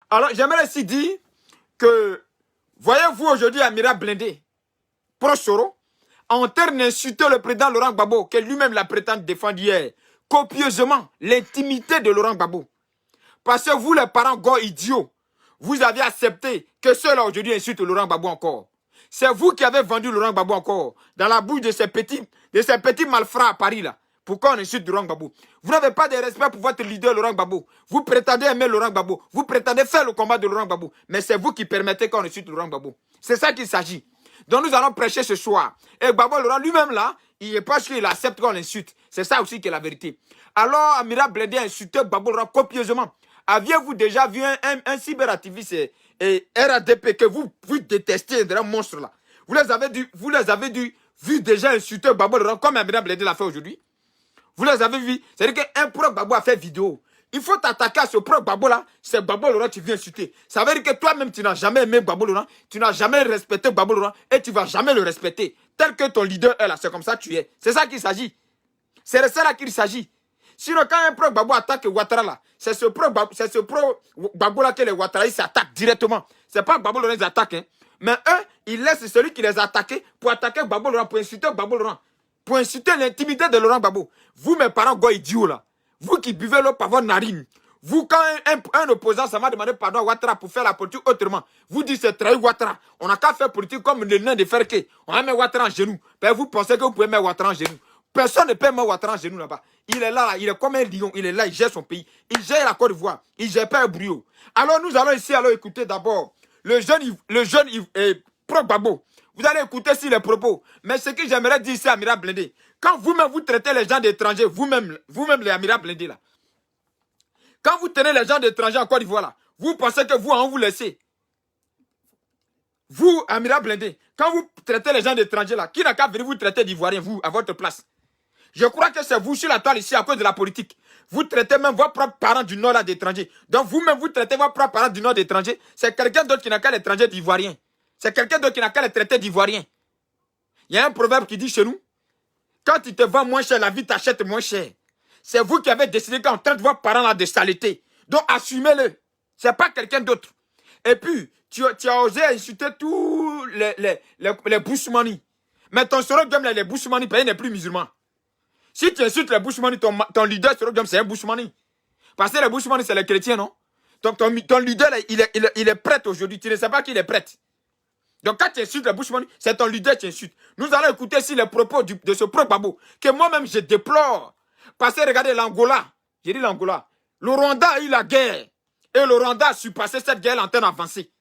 Alors, j'aimerais aussi dire que, voyez-vous aujourd'hui Amira Blindé, Prosoro, en termes d'insulter le président Laurent Gbagbo, que lui-même l'a prétendu défendre hier, copieusement, l'intimité de Laurent Gbagbo. Parce que vous, les parents gars idiots, vous avez accepté que ceux-là aujourd'hui insultent Laurent Gbagbo encore. C'est vous qui avez vendu Laurent Gbagbo encore dans la bouche de ces petits malfrats à Paris là. Pourquoi on insulte Laurent Gbagbo? Vous n'avez pas de respect pour votre leader Laurent Gbagbo. Vous prétendez aimer Laurent Gbagbo. Vous prétendez faire le combat de Laurent Gbagbo. Mais c'est vous qui permettez qu'on insulte Laurent Gbagbo. C'est ça qu'il s'agit. Donc nous allons prêcher ce soir. Et Gbagbo Laurent lui-même là, il est pas sûr qu'il accepte qu'on l'insulte. C'est ça aussi qui est la vérité. Alors Amira Blindé a insulté Gbagbo Laurent copieusement. Aviez-vous déjà vu un cyberactiviste et RADP que vous détestez, un monstre là? Vous les avez vu déjà insulter Gbagbo Laurent comme Amira Blindé l'a fait aujourd'hui? Vous les avez vus? C'est-à-dire qu'un pro Gbagbo a fait vidéo. Il faut t'attaquer à ce pro Gbagbo là. C'est Gbagbo Laurent que tu viens insulter. Ça veut dire que toi-même tu n'as jamais aimé Gbagbo Laurent. Tu n'as jamais respecté Gbagbo Laurent. Et tu ne vas jamais le respecter. Tel que ton leader est là. C'est comme ça que tu es. C'est ça qu'il s'agit. C'est de ça là qu'il s'agit. Sinon, quand un pro Gbagbo attaque Ouattara là, c'est ce pro Gbagbo là que les Ouattaraïs s'attaquent directement. C'est pas Gbagbo Laurent qui les attaque. Hein. Mais eux, ils laissent celui qui les attaque pour attaquer Gbagbo Laurent, pour insulter Gbagbo Laurent. Pour insulter l'intimité de Laurent Gbagbo. Vous, mes parents, go idiots là. Vous qui buvez l'eau par votre narine. Vous, quand un opposant, ça m'a demandé pardon à Ouattara pour faire la politique autrement. Vous dites c'est trahi Ouattara. On n'a qu'à faire politique comme le nain de Ferke. On va mettre Ouattara en genoux. Ben, vous pensez que vous pouvez mettre Ouattara en genoux. Personne ne peut mettre Ouattara en genoux là-bas. Il est là, il est comme un lion. Il est là, il gère son pays. Il gère la Côte d'Ivoire. Il gère pas un brouillot. Alors nous allons ici écouter d'abord le jeune pro Gbagbo. Vous allez écouter si les propos. Mais ce que j'aimerais dire ici à Amira Blindé, quand vous-même vous traitez les gens d'étrangers, vous-même les Amira Blindé là, quand vous tenez les gens d'étrangers en Côte d'Ivoire là, vous pensez que vous, on vous laissez. Vous, Amira Blindé, quand vous traitez les gens d'étrangers là, qui n'a qu'à venir vous traiter d'Ivoiriens, vous, à votre place? Je crois que c'est vous sur la toile ici à cause de la politique. Vous traitez même vos propres parents du Nord là d'étrangers. Donc vous-même, vous traitez vos propres parents du Nord d'étrangers. C'est quelqu'un d'autre qui n'a qu'à les traiter d'Ivoiriens. C'est quelqu'un d'autre qui n'a qu'à les traiter d'Ivoiriens. Il y a un proverbe qui dit chez nous, quand il te vend moins cher, la vie t'achète moins cher. C'est vous qui avez décidé qu'on traite vos parents là de saleté. Donc assumez-le. C'est pas quelqu'un d'autre. Et puis, tu as osé insulter tous les Bushmani. Mais ton slogan, les Bushmani, il n'est plus musulman. Si tu insultes les Bushmani, ton leader slogan, c'est un Bushmani. Parce que les Bushmani, c'est les chrétiens, non? Donc ton leader, il est prêt aujourd'hui. Tu ne sais pas qu'il est prêt. Donc quand tu insultes les Bushmani, c'est ton leader qui insulte. Nous allons écouter si les propos de ce pro Gbagbo, que moi-même je déplore. Parce que regardez l'Angola. J'ai dit l'Angola. Le Rwanda a eu la guerre. Et le Rwanda a surpassé cette guerre en train d'avancer.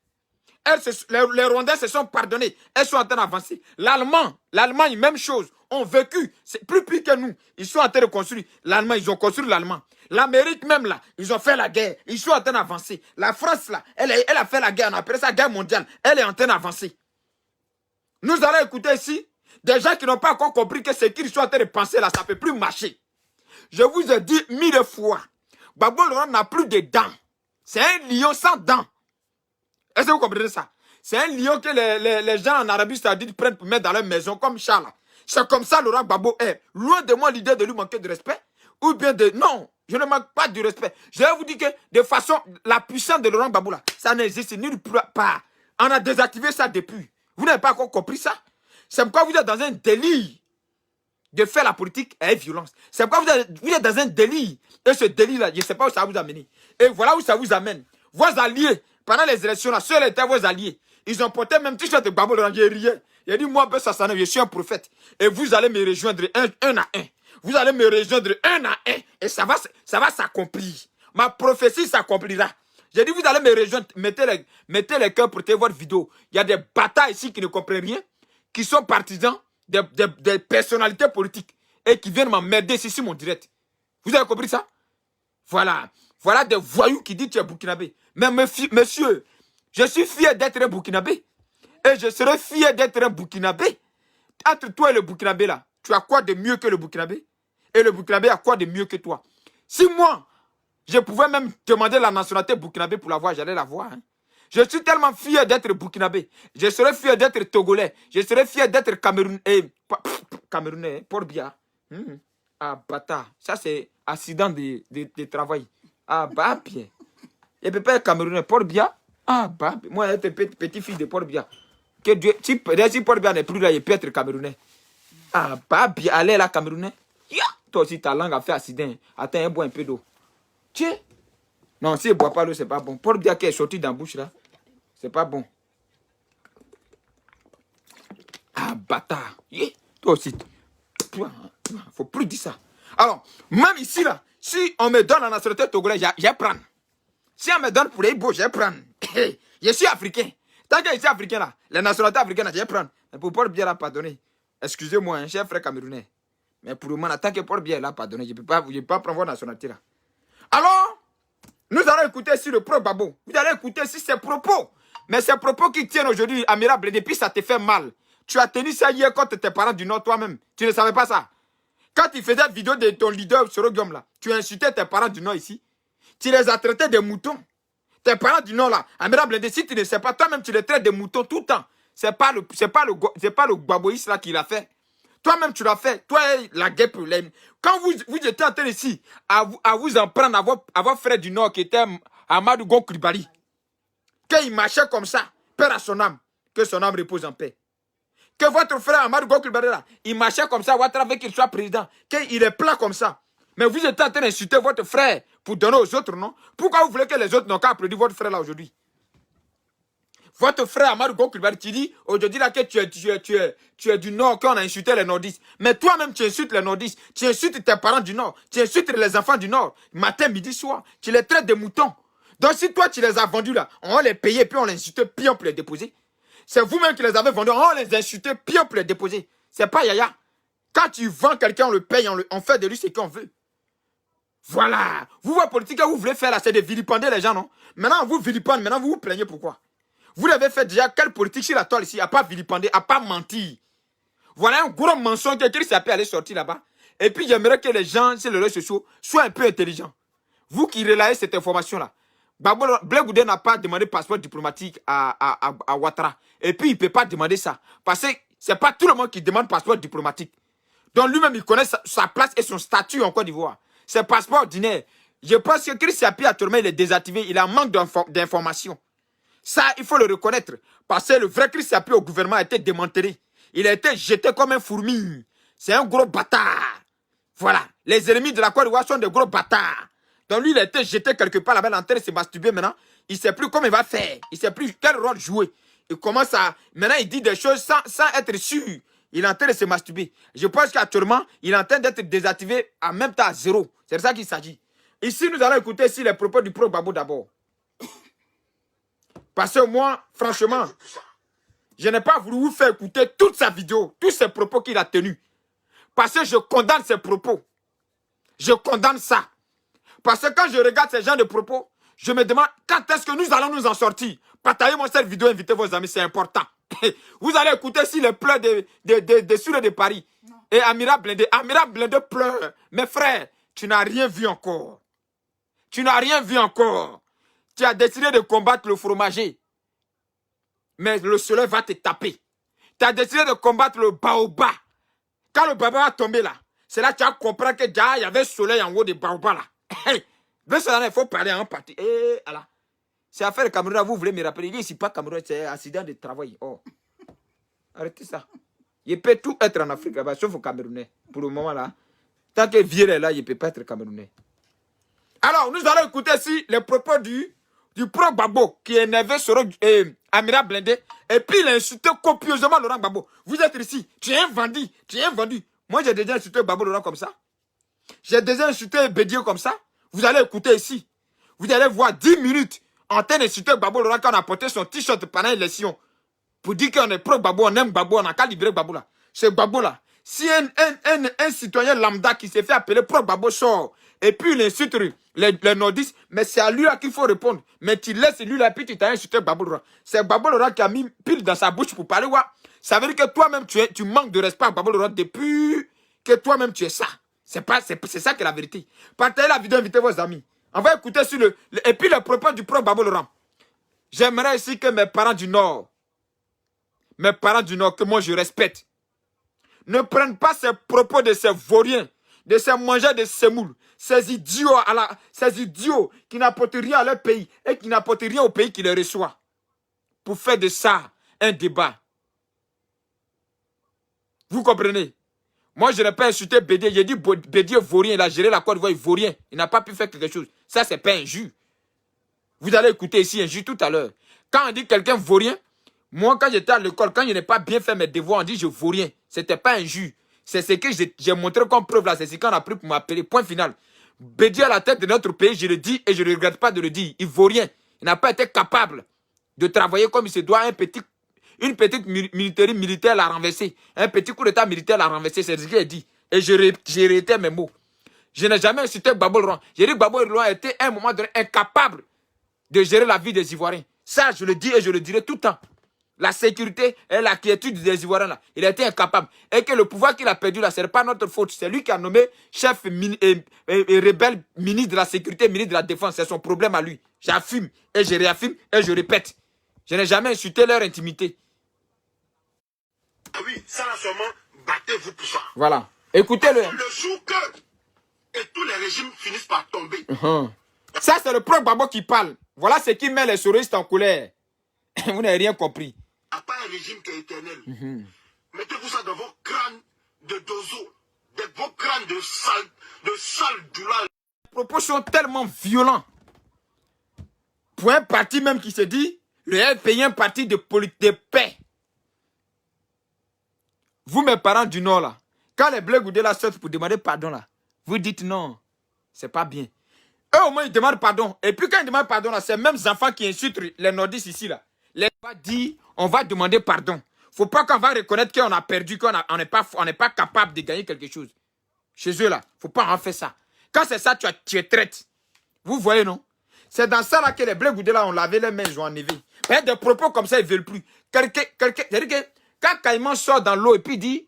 Les Rwandais se sont pardonnés. Elles sont en train d'avancer. L'Allemagne, même chose. Ont vécu. C'est plus pire que nous. Ils sont en train de construire l'Allemagne. Ils ont construit l'Allemand. L'Amérique même là, ils ont fait la guerre. Ils sont en train d'avancer. La France là, elle a fait la guerre. On appelle ça guerre mondiale. Elle est en train d'avancer. Nous allons écouter ici des gens qui n'ont pas encore compris que ce qu'ils sont en train de penser là, ça ne peut plus marcher. Je vous ai dit 1000 fois. Gbagbo Laurent n'a plus de dents. C'est un lion sans dents. Est-ce que vous comprenez ça? C'est un lion que les gens en Arabie Saoudite prennent pour mettre dans leur maison comme chat là. C'est comme ça Laurent Gbagbo est. Loin de moi l'idée de lui manquer de respect. Ou bien de... Non, je ne manque pas de respect. Je vais vous dire que de façon... La puissance de Laurent Gbagbo là, ça n'existe nulle part. On a désactivé ça depuis. Vous n'avez pas encore compris ça? C'est pourquoi vous êtes dans un délire de faire la politique avec violence. C'est pourquoi vous êtes dans un délire. Et ce délire-là, je ne sais pas où ça va vous amener. Et voilà où ça vous amène. Vos alliés, pendant les élections, là, ceux étaient vos alliés. Ils ont porté même t-shirt de Gbagbo Laurent. Il a dit, moi, je suis un prophète. Et vous allez me rejoindre un à un. Vous allez me rejoindre un à un. Et ça va s'accomplir. Ma prophétie s'accomplira. J'ai dit, vous allez me rejoindre. Mettez les cœurs pour faire votre vidéo. Il y a des batailles ici qui ne comprennent rien. Qui sont partisans des personnalités politiques. Et qui viennent m'emmerder ici sur mon direct. Vous avez compris ça? Voilà. Voilà des voyous qui disent que tu es burkinabé. Mais monsieur, je suis fier d'être un burkinabé. Et je serai fier d'être un burkinabé. Entre toi et le burkinabé là, tu as quoi de mieux que le burkinabé? Et le burkinabé a quoi de mieux que toi? Si moi, je pouvais même demander la nationalité burkinabé pour l'avoir, j'allais l'avoir. Hein. Je suis tellement fier d'être burkinabé. Je serais fier d'être togolais. Je serais fier d'être camerounais. Camerounais, Port-Bia. Ah, bâtard. Ça, c'est accident de travail. Ah, bah, bien. Et papa est Camerounais. Paul Biya. Ah, bah, moi, j'étais petit-fils de Paul Biya. Que Dieu, si Paul Biya n'est plus là, il peut être Camerounais. Ah, bah, bien, allez là, Camerounais. Yeah. Toi aussi, ta langue a fait accident. Attends, bois un peu d'eau. Tiens. Non, si il ne boit pas l'eau, c'est pas bon. Paul Biya qui est sorti dans la bouche là, c'est pas bon. Ah, bâtard. Yeah. Toi aussi. Faut plus dire ça. Alors, même ici là, si on me donne la nationalité togolaise, je vais prendre. Si on me donne pour les beaux, je vais prendre. Je suis africain. Tant que je suis africain là, la nationalité africaine, je vais prendre. Mais pour Paul Biya là, pardonner. Excusez-moi, un chef frère camerounais. Mais pour le moment, tant que Paul Biya là, pardonner, je ne peux pas prendre votre nationalité là. Alors, nous allons écouter sur le pro Babo. Vous allez écouter sur ses propos. Mais ces propos qui tiennent aujourd'hui, Amirable, depuis ça te fait mal. Tu as tenu ça hier contre tes parents du Nord toi-même. Tu ne savais pas ça. Quand tu faisais la vidéo de ton leader sur Guillaume là, tu as insulté tes parents du Nord ici. Tu les as traités de moutons. Tes parents du Nord là, Amirable, si tu ne sais pas, toi-même tu les traites de moutons tout le temps. C'est pas le baboïste là qui l'a fait. Toi-même tu l'as fait. Toi, la guêpe. Quand vous étiez en train ici à vous en prendre à vos frères du Nord qui étaient Amadou Gon Coulibaly, qu'il marchait comme ça, père à son âme, que son âme repose en paix. Que votre frère Amadou Gon Coulibaly là, il marchait comme ça, Ouattara veut qu'il soit président, qu'il est plat comme ça. Mais vous êtes en train d'insulter votre frère pour donner aux autres, non? Pourquoi vous voulez que les autres n'ont qu'à applaudir votre frère là aujourd'hui? Votre frère Amadou Gon Coulibaly, tu dis aujourd'hui là que tu es du Nord, qu'on a insulté les Nordistes. Mais toi-même, tu insultes les Nordistes. Tu insultes tes parents du Nord. Tu insultes les enfants du Nord. Matin, midi, soir. Tu les traites de moutons. Donc si toi, tu les as vendus là, on va les payer, puis on les insulte, puis on peut les déposer. C'est vous-même qui les avez vendus, on les insulte, puis on peut les déposer. C'est pas Yaya. Quand tu vends quelqu'un, on le paye, on fait de lui ce qu'on veut. Voilà. Vous, votre politique, que vous voulez faire là, c'est de vilipender les gens, non? Maintenant, vous vilipendez, maintenant, vous vous plaignez pourquoi? Vous l'avez fait déjà, quelle politique sur la toile ici, à pas vilipender, à pas mentir. Voilà un gros mensonge que Chris Sapé allait sortir là-bas. Et puis, j'aimerais que les gens sur les réseaux sociaux soient un peu intelligents. Vous qui relayez cette information-là. Blé Goudé n'a pas demandé passeport diplomatique à Ouattara. Et puis, il ne peut pas demander ça. Parce que ce n'est pas tout le monde qui demande passeport diplomatique. Donc, lui-même, il connaît sa place et son statut en Côte d'Ivoire. C'est passeport ordinaire. Je pense que Chris Sapé, actuellement, il est désactivé. Il a un manque d'informations. Ça, il faut le reconnaître. Parce que le vrai Chris Sapé au gouvernement a été démantelé. Il a été jeté comme un fourmi. C'est un gros bâtard. Voilà. Les ennemis de la Côte d'Ivoire sont des gros bâtards. Donc lui, il a été jeté quelque part là-bas, l'entrée, s'est masturbé maintenant. Il ne sait plus comment il va faire. Il ne sait plus quel rôle jouer. Il commence à... Maintenant, il dit des choses sans être sûr. Il est en train de se masturber. Je pense qu'actuellement, il est en train d'être désactivé en même temps à zéro. C'est de ça qu'il s'agit. Ici, nous allons écouter ici les propos du pro Babo d'abord. Parce que moi, franchement, je n'ai pas voulu vous faire écouter toute sa vidéo, tous ses propos qu'il a tenus. Parce que je condamne ses propos. Je condamne ça. Parce que quand je regarde ces gens de propos, je me demande quand est-ce que nous allons nous en sortir. Partagez-moi cette vidéo, invitez vos amis, c'est important. Vous allez écouter si les pleurs des Sud de Paris. Non. Et Amira Blindé pleure. Mes frères, tu n'as rien vu encore. Tu n'as rien vu encore. Tu as décidé de combattre le fromager. Mais le soleil va te taper. Tu as décidé de combattre le baobab. Quand le baobab va tomber là, c'est là que tu vas comprendre que déjà, il y avait le soleil en haut des baobabs là. Il faut parler en partie. C'est affaire de Cameroun, vous voulez me rappeler. Il n'est pas Cameroun, c'est accident de travail. Oh. Arrêtez ça. Il peut tout être en Afrique, sauf au Camerounais. Pour le moment là. Tant que Vieux est là, il ne peut pas être Camerounais. Alors, nous allons écouter ici les propos du pro Babo qui est énervé sur Amira Blindé. Et puis il a insulté copieusement Laurent Babo. Vous êtes ici, tu es un vendu, tu es un vendu. Moi j'ai déjà insulté Babo Laurent comme ça. J'ai déjà insulté Bédier comme ça. Vous allez écouter ici. Vous allez voir 10 minutes en train d'insulter Babo Laurent quand on a porté son t-shirt pendant l'élection. Pour dire qu'on est pro Babo, on aime Babo, on a qu'à libérer Babo là. C'est Babo là. Si un citoyen lambda qui s'est fait appeler pro Babo sort et puis il insulte les nordistes, mais c'est à lui là qu'il faut répondre. Mais tu laisses lui là, puis tu t'as insulté Babo Laurent. C'est Babo Laurent qui a mis pile dans sa bouche pour parler. Ouais. Ça veut dire que toi-même, tu manques de respect à Babo Laurent depuis que toi-même tu es ça. C'est ça qui est la vérité. Partagez la vidéo, invitez vos amis. On va écouter sur et puis le propos du pro Babo Laurent. J'aimerais ici que mes parents du Nord, que moi je respecte, ne prennent pas ces propos de ces vauriens, de ces mangeurs de semoules, ces idiots qui n'apportent rien à leur pays et qui n'apportent rien au pays qui les reçoit. Pour faire de ça un débat. Vous comprenez? Moi, je n'ai pas insulté Bédier. J'ai dit Bédier vaurien. Il a géré la Côte d'Ivoire vaurien. Il n'a pas pu faire quelque chose. Ça, c'est pas injure. Vous allez écouter ici injure tout à l'heure. Quand on dit quelqu'un vaurien, moi, quand j'étais à l'école, quand je n'ai pas bien fait mes devoirs, on dit je vaurien. Ce n'était pas injure. C'est ce que j'ai montré comme preuve là. C'est ce qu'on a pris pour m'appeler. Point final. Bédier à la tête de notre pays, je le dis et je ne regrette pas de le dire. Il vaurien. Il n'a pas été capable de travailler comme il se doit. Une petite militaire l'a renversé. Un petit coup d'état militaire l'a renversé. C'est ce qu'il a dit. Et j'ai réité mes mots. Je n'ai jamais insulté Gbagbo Laurent. J'ai dit que Gbagbo Laurent était à un moment donné incapable de gérer la vie des Ivoiriens. Ça, je le dis et je le dirai tout le temps. La sécurité et la quiétude des Ivoiriens, là, il a été incapable. Et que le pouvoir qu'il a perdu, là, ce n'est pas notre faute. C'est lui qui a nommé chef et rebelle ministre de la sécurité, ministre de la défense. C'est son problème à lui. J'affirme et je réaffirme et je répète. Je n'ai jamais insulté leur intimité. Ah oui, ça là seulement, battez-vous pour ça. Voilà. Écoutez-le. Le jour que et tous les régimes finissent par tomber. Ça, c'est le propre Gbagbo qui parle. Voilà ce qui met les souristes en colère. Vous n'avez rien compris. À part un régime qui est éternel. Mettez-vous ça dans vos crânes de dozo, vos crânes de sale douleur. Les propos sont tellement violents. Pour un parti même qui se dit, le RPI est un parti de paix. Vous, mes parents du Nord, là, quand les Blé Goudé la sortent pour demander pardon, là, vous dites non, c'est pas bien. Eux, au moins, ils demandent pardon. Et puis, quand ils demandent pardon, là, c'est même enfants qui insultent les nordistes ici, là. Les gens disent, on va demander pardon. Faut pas qu'on va reconnaître qu'on a perdu, qu'on n'est pas capable de gagner quelque chose. Chez eux, là, faut pas en faire ça. Quand c'est ça, tu es traite. Vous voyez, non? C'est dans ça, là, que les Blé Goudé, là, ont lavé les mains, ils ont enlevé. Mais des propos comme ça, ils ne veulent plus. C'est-à-dire que, quand Caïman sort dans l'eau et puis dit,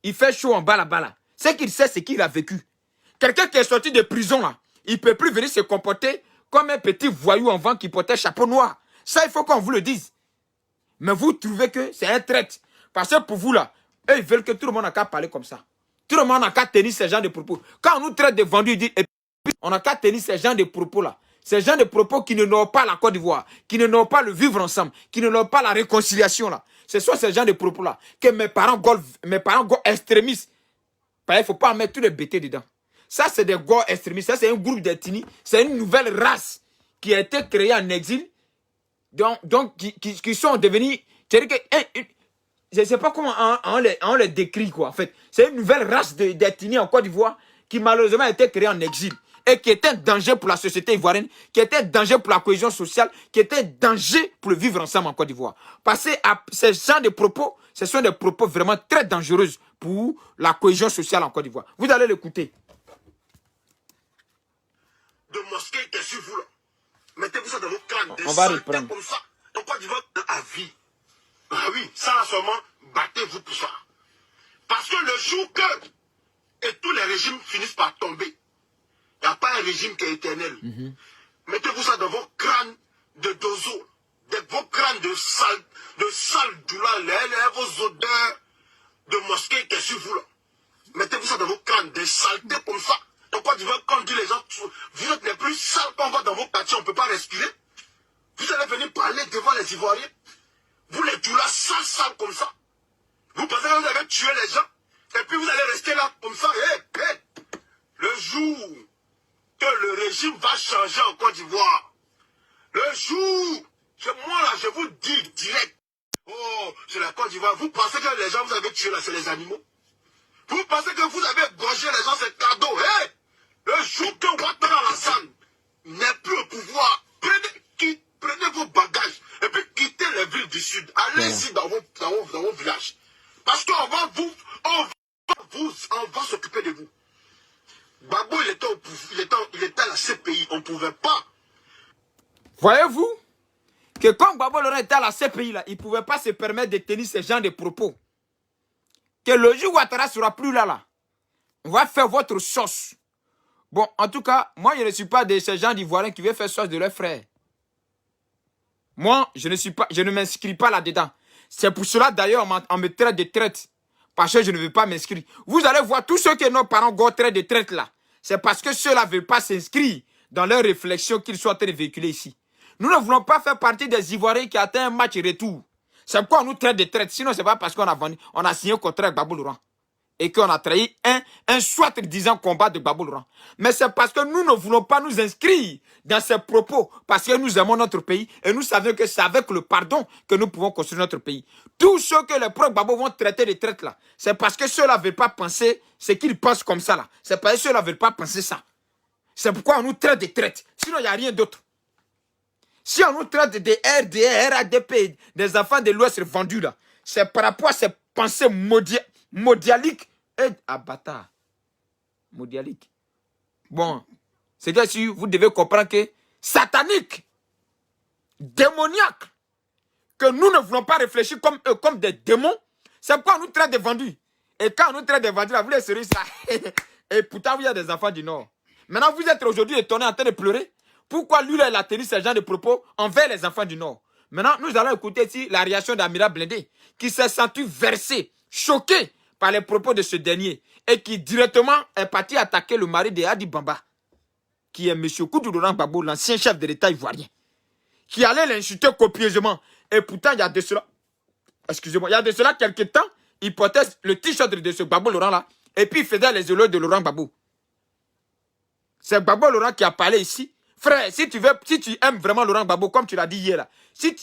il fait chaud en bas là-bas là, c'est qu'il sait ce qu'il a vécu. Quelqu'un qui est sorti de prison là, il ne peut plus venir se comporter comme un petit voyou en vent qui portait chapeau noir. Ça, il faut qu'on vous le dise. Mais vous trouvez que c'est un traître. Parce que pour vous là, eux, ils veulent que tout le monde n'a qu'à parler comme ça. Tout le monde n'a qu'à tenir ce genre de propos. Quand on nous traite de vendus, il dit, et puis, on n'a qu'à tenir ce genre de propos là. Ces gens de propos qui ne n'ont pas la Côte d'Ivoire, qui ne n'ont pas le vivre ensemble, qui ne n'ont pas la réconciliation là. Ce sont ces gens de propos-là que mes parents extrémistes. Il ne faut pas en mettre tous les bêtés dedans. Ça, c'est des gars extrémistes. Ça, c'est un groupe d'ethnies. C'est une nouvelle race qui a été créée en exil. Donc qui sont devenus... C'est-à-dire que... je ne sais pas comment on les décrit, quoi, en fait. C'est une nouvelle race d'ethnies en Côte d'Ivoire qui, malheureusement, a été créée en exil. Et qui était un danger pour la société ivoirienne, qui était un danger pour la cohésion sociale, qui était un danger pour le vivre ensemble en Côte d'Ivoire. Parce que ces gens de propos, ce sont des propos vraiment très dangereux pour la cohésion sociale en Côte d'Ivoire. Vous allez l'écouter. De mosquée qui est sur vous là. Mettez-vous ça dans vos crânes. On va reprendre. Comme ça. En Côte d'Ivoire, à vie. Ah oui, ça là seulement, battez-vous pour ça. Parce que le jour que et tous les régimes finissent par tomber, il n'y a pas un régime qui est éternel. Mettez-vous ça dans vos crânes de dozo, vos crânes de sale douleur, vos odeurs de mosquée qui est sur vous là. Mettez-vous ça dans vos crânes, des saletés comme ça. Donc quand on dit les gens, vous êtes les plus sales quand on va dans vos quartiers, on ne peut pas respirer. Vous allez venir parler devant les Ivoiriens. Vous les doulas sales comme ça. Vous pensez que vous avez tué les gens, et puis vous allez rester là comme ça. Le jour que le régime va changer en Côte d'Ivoire. Le jour, moi là, je vous dis direct. Oh, c'est la Côte d'Ivoire. Vous pensez que les gens vous avez tués là, c'est les animaux? Vous pensez que vous avez gorgé les gens, c'est cadeau? Le jour que Ouattara Alassane n'est plus au pouvoir, prenez vos bagages et puis quittez les villes du sud. Allez-y dans vos villages. Parce qu'on va s'occuper de vous. Gbagbo, il était à la CPI, on ne pouvait pas. Voyez-vous que quand Gbagbo Laurent était à la CPI, là, il ne pouvait pas se permettre de tenir ce genre de propos. Que le jour où Ouattara ne sera plus là, on va faire votre sauce. Bon, en tout cas, moi, je ne suis pas de ces gens d'Ivoiriens qui veulent faire sauce de leurs frères. Moi, je ne m'inscris pas là-dedans. C'est pour cela, d'ailleurs, on me traite de traite. Parce que je ne veux pas m'inscrire. Vous allez voir tous ceux que nos parents traitent de traite là. c'est parce que ceux-là ne veulent pas s'inscrire dans leurs réflexions qu'ils sont en train de véhiculer ici. Nous ne voulons pas faire partie des Ivoiriens qui atteignent un match retour. C'est pourquoi on nous traite de traite. Sinon, ce n'est pas parce qu'on a vendu, on a signé un contrat avec Gbagbo Laurent et qu'on a trahi un soi-disant combat de Gbagbo Laurent. Mais c'est parce que nous ne voulons pas nous inscrire dans ces propos, parce que nous aimons notre pays et nous savons que c'est avec le pardon que nous pouvons construire notre pays. Tous ceux que les pro-Gbagbo vont traiter de traite là, c'est parce que ceux-là ne veulent pas penser ce qu'ils pensent comme ça là. C'est parce que ceux-là ne veulent pas penser ça. C'est pourquoi on nous traite de traite. Sinon, il n'y a rien d'autre. Si on nous traite des RDR, RADP, des enfants de l'Ouest vendus là, c'est par rapport à ces pensées modialiques et bâtard. Modialiques. Bon, c'est que si vous devez comprendre que satanique, démoniaque, que nous ne voulons pas réfléchir comme eux, comme des démons, c'est pourquoi on nous traite de vendus. Et quand on nous traite de vendus, là, vous les serez ça. Et pourtant, vous êtes des enfants du Nord. Maintenant, vous êtes aujourd'hui étonnés en train de pleurer. Pourquoi lui, là, il a tenu ce genre de propos envers les enfants du Nord? Maintenant, nous allons écouter ici la réaction d'Amira Blindé, qui s'est senti versé, choqué par les propos de ce dernier, et qui directement est parti attaquer le mari de Hadi Bamba, qui est M. Koudou Laurent Gbagbo, l'ancien chef de l'État ivoirien, qui allait l'insulter copieusement. Et pourtant, il y a de cela, excusez-moi, il y a de cela quelques temps, il portait le t-shirt de ce Gbagbo Laurent là, et puis il faisait les éloges de Laurent Gbagbo. C'est Gbagbo Laurent qui a parlé ici. Frère, si tu aimes vraiment Laurent Gbagbo, comme tu l'as dit hier là, si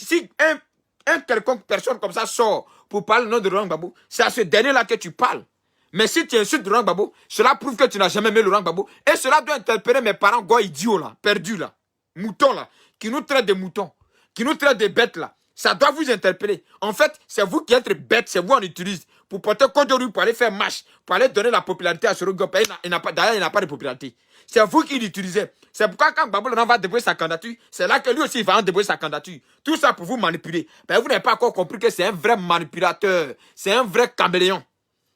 un quelconque personne comme ça sort pour parler le nom de Laurent Gbagbo, c'est à ce dernier-là que tu parles. Mais si tu insultes Laurent Gbagbo, cela prouve que tu n'as jamais aimé Laurent Gbagbo. Et cela doit interpeller mes parents, gars idiots là, perdus là, moutons là, qui nous traitent de moutons, qui nous traitent de bêtes là. Ça doit vous interpeller. En fait, c'est vous qui êtes bêtes, c'est vous on utilise pour porter Kodjoru, pour aller faire marche, pour aller donner la popularité à ce gars. D'ailleurs, il n'a pas de popularité. C'est vous qui l'utilisez. C'est pourquoi quand Gbagbo Laurent va débrouiller sa candidature, c'est là que lui aussi il va en débrouiller sa candidature. Tout ça pour vous manipuler. Ben, vous n'avez pas encore compris que c'est un vrai manipulateur. C'est un vrai caméléon.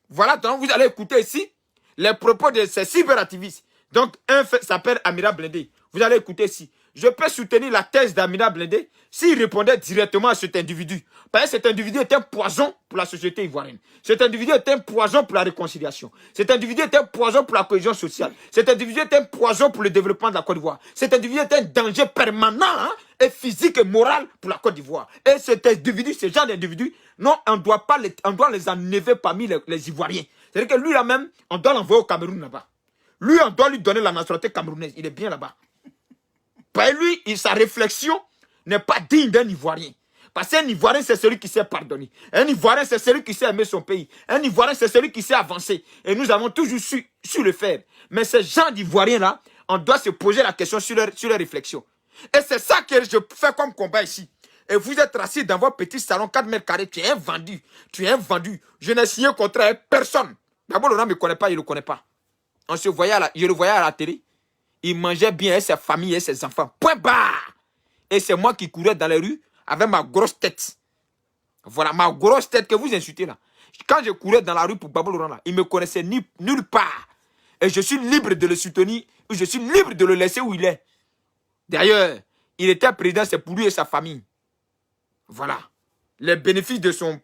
Voilà, donc vous allez écouter ici les propos de ces cyberactivistes. Donc, un fait s'appelle Amira Blindé. Vous allez écouter ici. Je peux soutenir la thèse d'Amira Blindé s'il répondait directement à cet individu. Parce que cet individu est un poison pour la société ivoirienne. Cet individu est un poison pour la réconciliation. Cet individu est un poison pour la cohésion sociale. Cet individu est un poison pour le développement de la Côte d'Ivoire. Cet individu est un danger permanent et physique et moral pour la Côte d'Ivoire. Et cet individu, ce genre d'individu, non, on doit les enlever parmi les Ivoiriens. C'est-à-dire que lui, là même, on doit l'envoyer au Cameroun là-bas. Lui, on doit lui donner la nationalité camerounaise. Il est bien là-bas. Parce que lui, sa réflexion n'est pas digne d'un Ivoirien. Parce qu'un Ivoirien, c'est celui qui sait pardonner. Un Ivoirien, c'est celui qui sait aimer son pays. Un Ivoirien, c'est celui qui sait avancer. Et nous avons toujours su le faire. Mais ces gens d'Ivoiriens-là, on doit se poser la question sur leur réflexion. Et c'est ça que je fais comme combat ici. Et vous êtes assis dans votre petit salon 4 mètres carrés. Tu es un vendu. Tu es un vendu. Je n'ai signé un contrat avec personne. D'abord, Laurent ne me connaît pas, il ne le connaît pas. Je le voyais à la télé. Il mangeait bien avec sa famille et ses enfants. Point barre. Et c'est moi qui courais dans les rues avec ma grosse tête. Voilà, ma grosse tête que vous insultez là. Quand je courais dans la rue pour Gbagbo Laurent là, il ne me connaissait nulle part. Et je suis libre de le soutenir. Je suis libre de le laisser où il est. D'ailleurs, il était président, c'est pour lui et sa famille. Voilà. Les bénéfices de son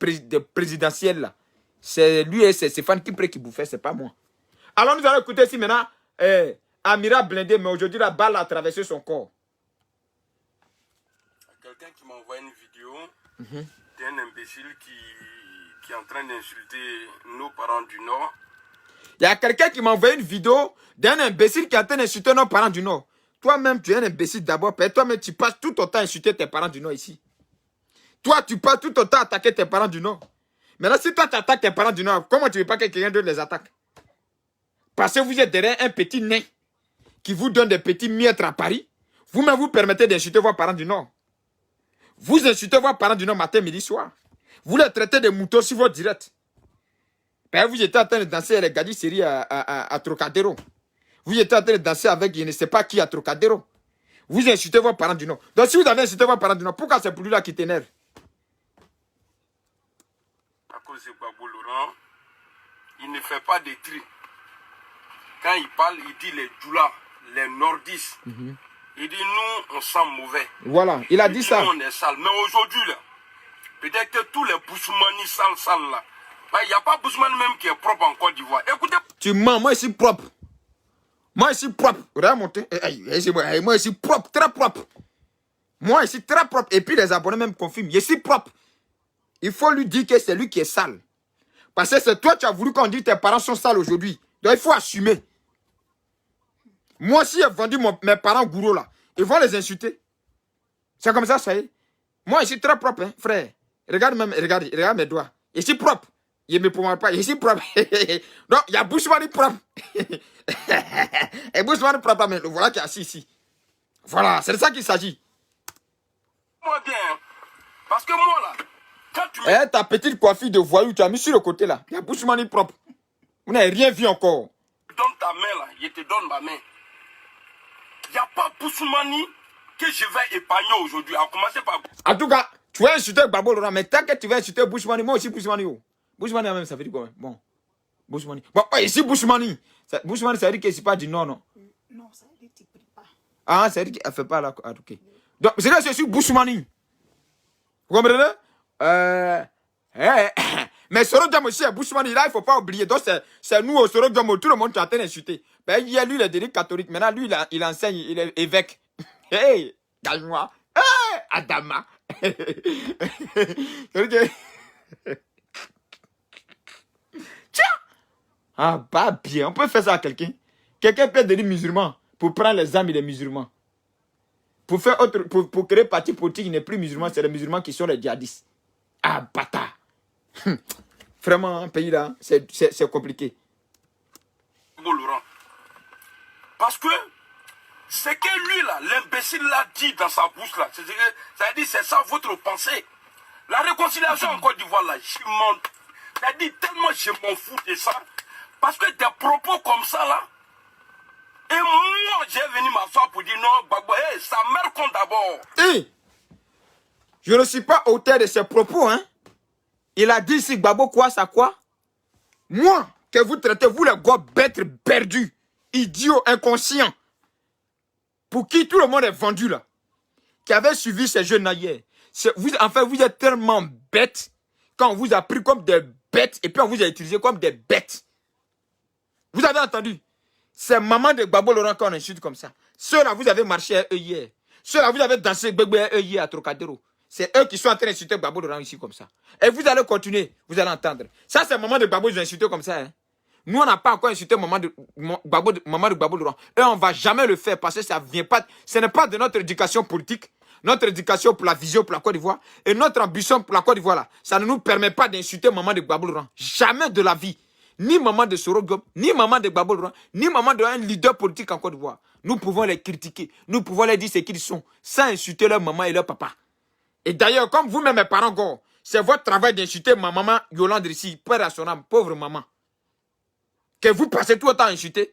présidentiel là, c'est lui et ses fans qui bouffaient, c'est pas moi. Alors nous allons écouter ici maintenant Amira Blindé, mais aujourd'hui la balle a traversé son corps. Quelqu'un qui m'a envoyé une vidéo d'un imbécile qui est en train d'insulter nos parents du Nord. Il y a quelqu'un qui m'a envoyé une vidéo d'un imbécile qui est en train d'insulter nos parents du Nord. Toi-même, tu es un imbécile d'abord. Toi-même, tu passes tout ton temps à insulter tes parents du Nord ici. Toi, tu passes tout ton temps à attaquer tes parents du Nord. Maintenant, si toi, tu attaques tes parents du Nord, comment tu ne veux pas que quelqu'un d'autre les attaque? Parce que vous êtes derrière un petit nain qui vous donne des petits miettes à Paris. Vous-même, vous permettez d'insulter vos parents du Nord. Vous insultez vos parents du Nord matin, midi, soir. Vous les traitez de moutons sur votre direct. Ben, vous étiez en train de danser les gadis séries à Trocadéro. Vous étiez en train de danser avec je ne sais pas qui à Trocadéro. Vous insultez vos parents du Nord. Donc si vous avez insulté vos parents du Nord, pourquoi c'est pour lui là qui t'énerve? À cause de Gbagbo Laurent, il ne fait pas de tri. Quand il parle, il dit les Djoula, les Nordistes. Il dit nous, on sent mauvais. Voilà, il a dit ça. Nous, on est sale. Mais aujourd'hui, là, peut-être que tous les Boussoumani sales là, il n'y a pas Boussoumani même qui est propre en Côte d'Ivoire. Écoutez. Tu mens, moi je suis propre. Moi, ici, propre. Regarde mon teint. Moi, ici, propre, très propre. Moi, ici, très propre. Et puis, les abonnés même confirment. Je suis propre. Il faut lui dire que c'est lui qui est sale. Parce que c'est toi qui as voulu qu'on dise que tes parents sont sales aujourd'hui. Donc, il faut assumer. Moi, si j'ai vendu mes parents gourous là, ils vont les insulter. C'est comme ça y est. Moi, je suis très propre, hein, frère. Regarde mes doigts. Je suis propre. Je ne me pommade pas. Je suis propre. Donc, il y a Bushman propre. Et Bushman propre, mais voilà qui est assis ici. Voilà, c'est de ça qu'il s'agit. Moi bien. Parce que moi là, quand tu Eh, ta petite coiffure de voyou, tu as mis sur le côté là. Il y a Bushman propre. Vous n'avez rien vu encore. donnes ta main là, je te donne ma main. Il n'y a pas Boussoumani que je vais épargner aujourd'hui. À commencer par... En tout cas, tu vas insulter Babo Laurent, mais tant que tu vas insulter Bushman, moi aussi Bushman. Bushman même, ça veut dire quoi? Bon, Bushman. Bon, ici Bushman. Bushman, ça veut dire que c'est pas du non, non. Non, ça veut dire que tu ne pries pas. Ah, ça veut dire qu'elle ne fait pas la... Ah, ok. Donc, c'est là que je suis Bushman. Vous comprenez? Mais Soro Diam aussi est Bushman, là, il ne faut pas oublier. Donc, c'est nous, au Soro Diam, tout le monde qui est en train d'insulter. Ben, lui, il est délit catholique. Maintenant, lui, il enseigne, il est évêque. Hey, calme-moi. Hey, Adama. Tiens. Ah, pas bien. On peut faire ça à quelqu'un. Quelqu'un peut devenir musulman pour prendre les âmes des musulmans. Pour faire autre, pour créer parti politique, il n'est plus musulman, c'est les musulmans qui sont les djihadistes. Ah, bâtard. Vraiment, un pays là, c'est compliqué. Laurent. Parce que c'est que lui là, l'imbécile l'a dit dans sa bouche là. Ça veut dire c'est ça votre pensée. La réconciliation en Côte d'Ivoire là, ça dit tellement je m'en fous de ça. Parce que des propos comme ça là, et moi j'ai venu m'asseoir pour dire non, Gbagbo, sa mère compte d'abord. Hey, je ne suis pas auteur de ces propos, hein. Il a dit ici, Gbagbo quoi, ça quoi? Moi, que vous traitez, vous les gars bêtes perdus, idiots, inconscients, pour qui tout le monde est vendu là, qui avait suivi ces jeunes-là hier. Enfin, vous êtes tellement bêtes, quand on vous a pris comme des bêtes, et puis on vous a utilisé comme des bêtes. Vous avez entendu? C'est maman de Gbagbo Laurent qu'on insulte comme ça. Ceux-là, vous avez marché à eux hier. Ceux-là, vous avez dansé Gbagbo à eux hier à Trocadéro. C'est eux qui sont en train d'insulter Gbagbo Laurent ici comme ça. Et vous allez continuer, vous allez entendre. Ça, c'est maman de Gbagbo qui ont insulté comme ça. Hein. Nous, on n'a pas encore insulté maman de Gbagbo Laurent. Et on ne va jamais le faire parce que ça vient pas. Ce n'est pas de notre éducation politique, notre éducation pour la vision pour la Côte d'Ivoire et notre ambition pour la Côte d'Ivoire là. Ça ne nous permet pas d'insulter maman de Gbagbo Laurent. Jamais de la vie. Ni maman de Soro Diam, ni maman de Gbagbo Laurent, ni maman d'un leader politique en Côte d'Ivoire. Nous pouvons les critiquer. Nous pouvons leur dire ce qu'ils sont sans insulter leur maman et leur papa. Et d'ailleurs, comme vous-même, mes parents, c'est votre travail d'insulter ma maman Yolande ici, père à son âme, pauvre maman. Que vous passez tout le temps à insulter.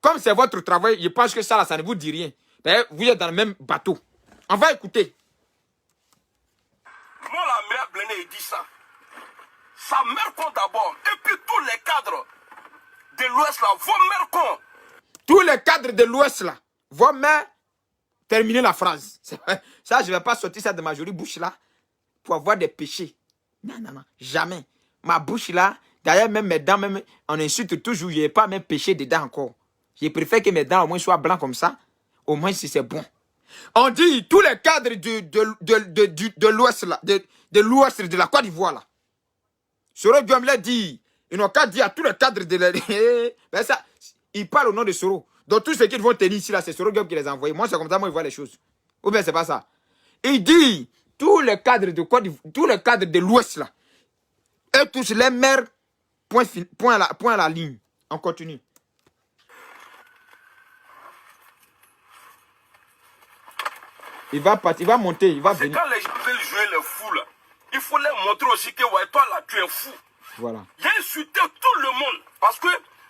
Comme c'est votre travail, je pense que ça, là, ça ne vous dit rien. D'ailleurs, vous êtes dans le même bateau. On va écouter. Moi, la mère Blené dit ça. Sa mère compte d'abord. Et puis tous les cadres de l'Ouest, là, vos mères comptent. Tous les cadres de l'Ouest, là, vos mères, terminez la phrase. Ça, je ne vais pas sortir ça de ma jolie bouche, là, pour avoir des péchés. Non, non, non, jamais. Ma bouche, là, d'ailleurs, même mes dents, même, on insulte toujours, je n'ai pas même péché dedans encore. Je préfère que mes dents, au moins, soient blancs comme ça. Au moins, si c'est bon. On dit, tous les cadres de l'Ouest, là, de l'Ouest, de la Côte d'Ivoire, là. Soro Diam l'a dit. Ils n'ont qu'à dire à tous les cadres de la... Ben ça, ils parlent au nom de Soro. Donc tous ceux qui vont tenir ici, là, c'est Soro Diam qui les a envoyés. Moi, c'est comme ça, moi, je vois les choses. Ou bien, c'est pas ça. Il dit, tous les cadres de Côte d'Ivoire, tous les cadres de l'Ouest, là, eux tous les maires, point à la ligne. On continue. Il va partir, il va monter, il va C'est venir. quand les gens veulent jouer le fou, là, il faut leur montrer aussi que, ouais, toi, là, tu es fou. Voilà. J'ai insulté tout le monde parce que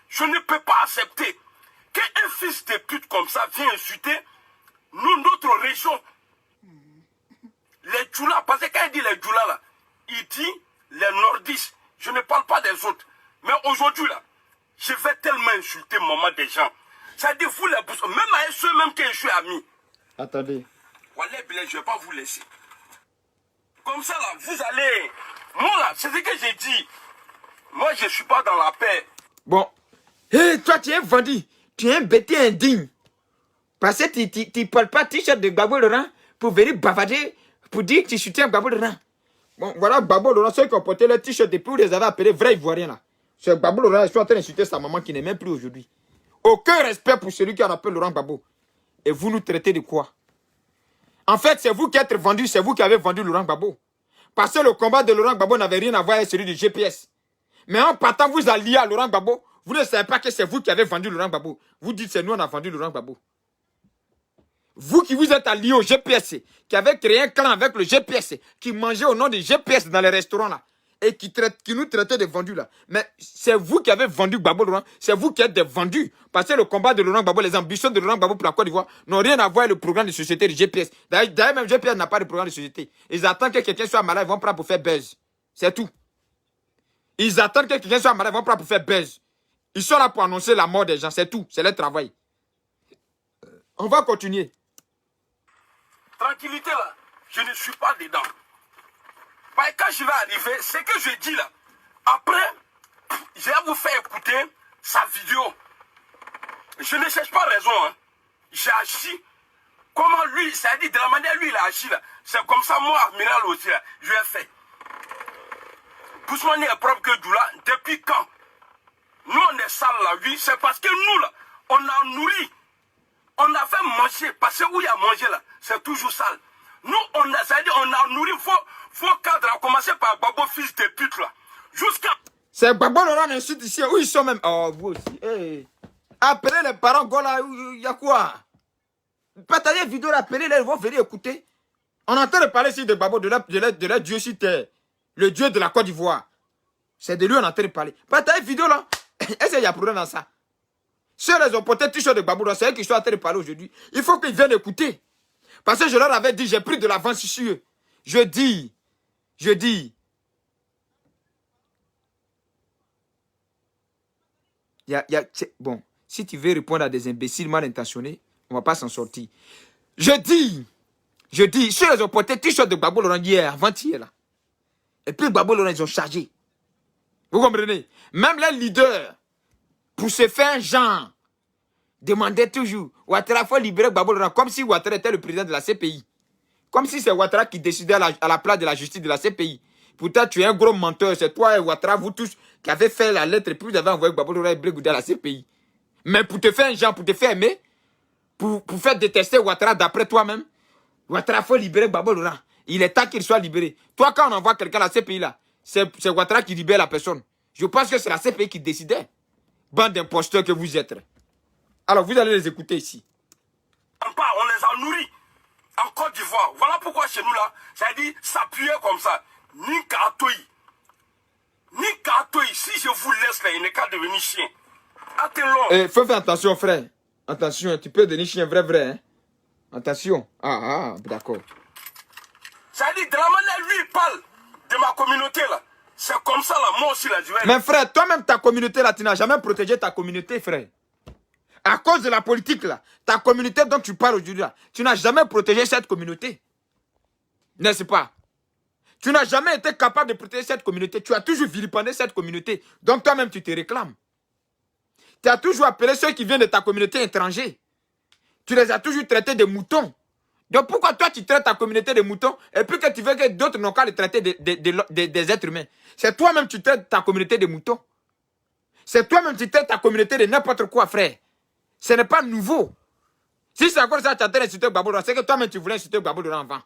je ne peux pas accepter qu'un fils de pute comme ça vienne insulter notre région. Les Djoula, parce que quand il dit les Djoula là, il dit les nordistes. Je ne parle pas des autres. Mais aujourd'hui là, je vais tellement insulter maman des gens. Ça dit vous les boussons, même à ceux-mêmes que je suis ami. Attendez. Voilà, je ne vais pas vous laisser. Comme ça là, vous allez... Moi là, c'est ce que j'ai dit. Moi, je ne suis pas dans la paix. Bon. Hé, toi, tu es vendu. Tu es un bêtis indigne. Parce que tu ne parles pas t-shirt de Gbagbo Laurent pour venir bavader, pour dire que tu soutiens Gbagbo Laurent. Bon, voilà Gbagbo Laurent, ceux qui ont porté le t-shirt depuis, vous les avez appelés vrais Ivoiriens là. C'est Gbagbo Laurent, ils sont en train d'insulter sa maman qui n'est même plus aujourd'hui. Aucun respect pour celui qui en appelle Laurent Gbagbo. Et vous nous traitez de quoi? En fait, c'est vous qui êtes vendu, c'est vous qui avez vendu Laurent Gbagbo. Parce que le combat de Laurent Gbagbo n'avait rien à voir avec celui du GPS. Mais en partant vous allier à Laurent Gbagbo, vous ne savez pas que c'est vous qui avez vendu Laurent Gbagbo. Vous dites c'est nous on a vendu Laurent Gbagbo. Vous qui vous êtes alliés au GPS, qui avez créé un clan avec le GPS, qui mangeait au nom du GPS dans les restaurants là, et qui nous traitait de vendus là. Mais c'est vous qui avez vendu Gbagbo Laurent, c'est vous qui êtes des vendus. Parce que le combat de Laurent Gbagbo, les ambitions de Laurent Gbagbo pour la Côte d'Ivoire n'ont rien à voir avec le programme de société du GPS. D'ailleurs, même GPS n'a pas de programme de société. Ils attendent que quelqu'un soit malade, ils vont prendre pour faire buzz. C'est tout. Ils attendent que quelqu'un soit malade, ils vont prendre pour faire buzz. Ils sont là pour annoncer la mort des gens, c'est tout. C'est leur travail. On va continuer. Tranquillité là, je ne suis pas dedans. Parce que quand je vais arriver, ce que je dis là, après, je vais vous faire écouter sa vidéo. Je ne cherche pas raison. Hein. J'ai agi. Comment lui, ça dit de la manière lui il a agi là. C'est comme ça, moi, Amiral aussi, là, je l'ai fait. Bousmane est propre que Doula, depuis quand? Nous on est sales là, oui, c'est parce que nous là, on a nourri. On a fait manger, parce que où il y a mangé là, c'est toujours sale. Nous, on a nourri vos cadres, à commencer par Gbagbo, fils de pute là. Jusqu'à... C'est Gbagbo Laurent insulte ici, où ils sont même. Oh, vous aussi. Hey. Appelez les parents, là, il y a quoi? Partagez la vidéo, appelez-les, ils vont venir écouter. On entend parler ici de Gbagbo, de leur Dieu sur terre. Le Dieu de la Côte d'Ivoire. C'est de lui on entend parler. Partagez la vidéo là. Est-ce qu'il y a problème dans ça? Ceux les ont porté t-shirt de Gbagbo, c'est eux qui sont en train de parler aujourd'hui. Il faut qu'ils viennent écouter. Parce que je leur avais dit, j'ai pris de l'avance sur eux. Je dis. Bon, si tu veux répondre à des imbéciles mal intentionnés, on ne va pas s'en sortir. Je dis, ceux les ont porté t-shirt de Gbagbo Laurent hier, avant-hier là. Et puis Gbagbo Laurent, ils ont chargé. Vous comprenez? Même les leaders, pour se faire genre, demandaient toujours, Ouattara, il faut libérer Gbagbo Laurent, comme si Ouattara était le président de la CPI. Comme si c'est Ouattara qui décidait à la place de la justice de la CPI. Pourtant, tu es un gros menteur. C'est toi et Ouattara, vous tous, qui avez fait la lettre et puis vous avez envoyé Gbagbo Laurent et Blé à la CPI. Mais pour te faire un genre, pour te faire aimer, pour faire détester Ouattara d'après toi-même, Ouattara, il faut libérer Gbagbo Laurent. Il est temps qu'il soit libéré. Toi, quand on envoie quelqu'un à la CPI là, c'est Ouattara qui libère la personne. Je pense que c'est la CPI qui décidait. Bande d'imposteurs que vous êtes. Alors, vous allez les écouter ici. On les a nourris en Côte d'Ivoire. Voilà pourquoi chez nous là, ça dit s'appuyer comme ça. Ni Katoï. Si je vous laisse là, il n'est qu'à devenir chien. Il faut faire attention, frère. Attention, tu peux devenir chien vrai. Hein? Attention. D'accord. Ça dit, de la manière lui il parle de ma communauté là. C'est comme ça là, moi aussi là, je vais... Mais frère, toi-même ta communauté là, tu n'as jamais protégé ta communauté, frère. À cause de la politique là, ta communauté dont tu parles aujourd'hui là, tu n'as jamais protégé cette communauté. N'est-ce pas? Tu n'as jamais été capable de protéger cette communauté. Tu as toujours vilipendé cette communauté. Donc toi-même tu te réclames. Tu as toujours appelé ceux qui viennent de ta communauté étrangère. Tu les as toujours traités de moutons. Donc pourquoi toi tu traites ta communauté de moutons et puis que tu veux que d'autres n'ont qu'à les traiter des êtres humains? C'est toi-même tu traites ta communauté de moutons. C'est toi-même tu traites ta communauté de n'importe quoi, frère. Ce n'est pas nouveau. Si c'est encore ça, tu as insulté Gbagbo Laurent, c'est que toi-même tu voulais insulter Gbagbo Laurent avant.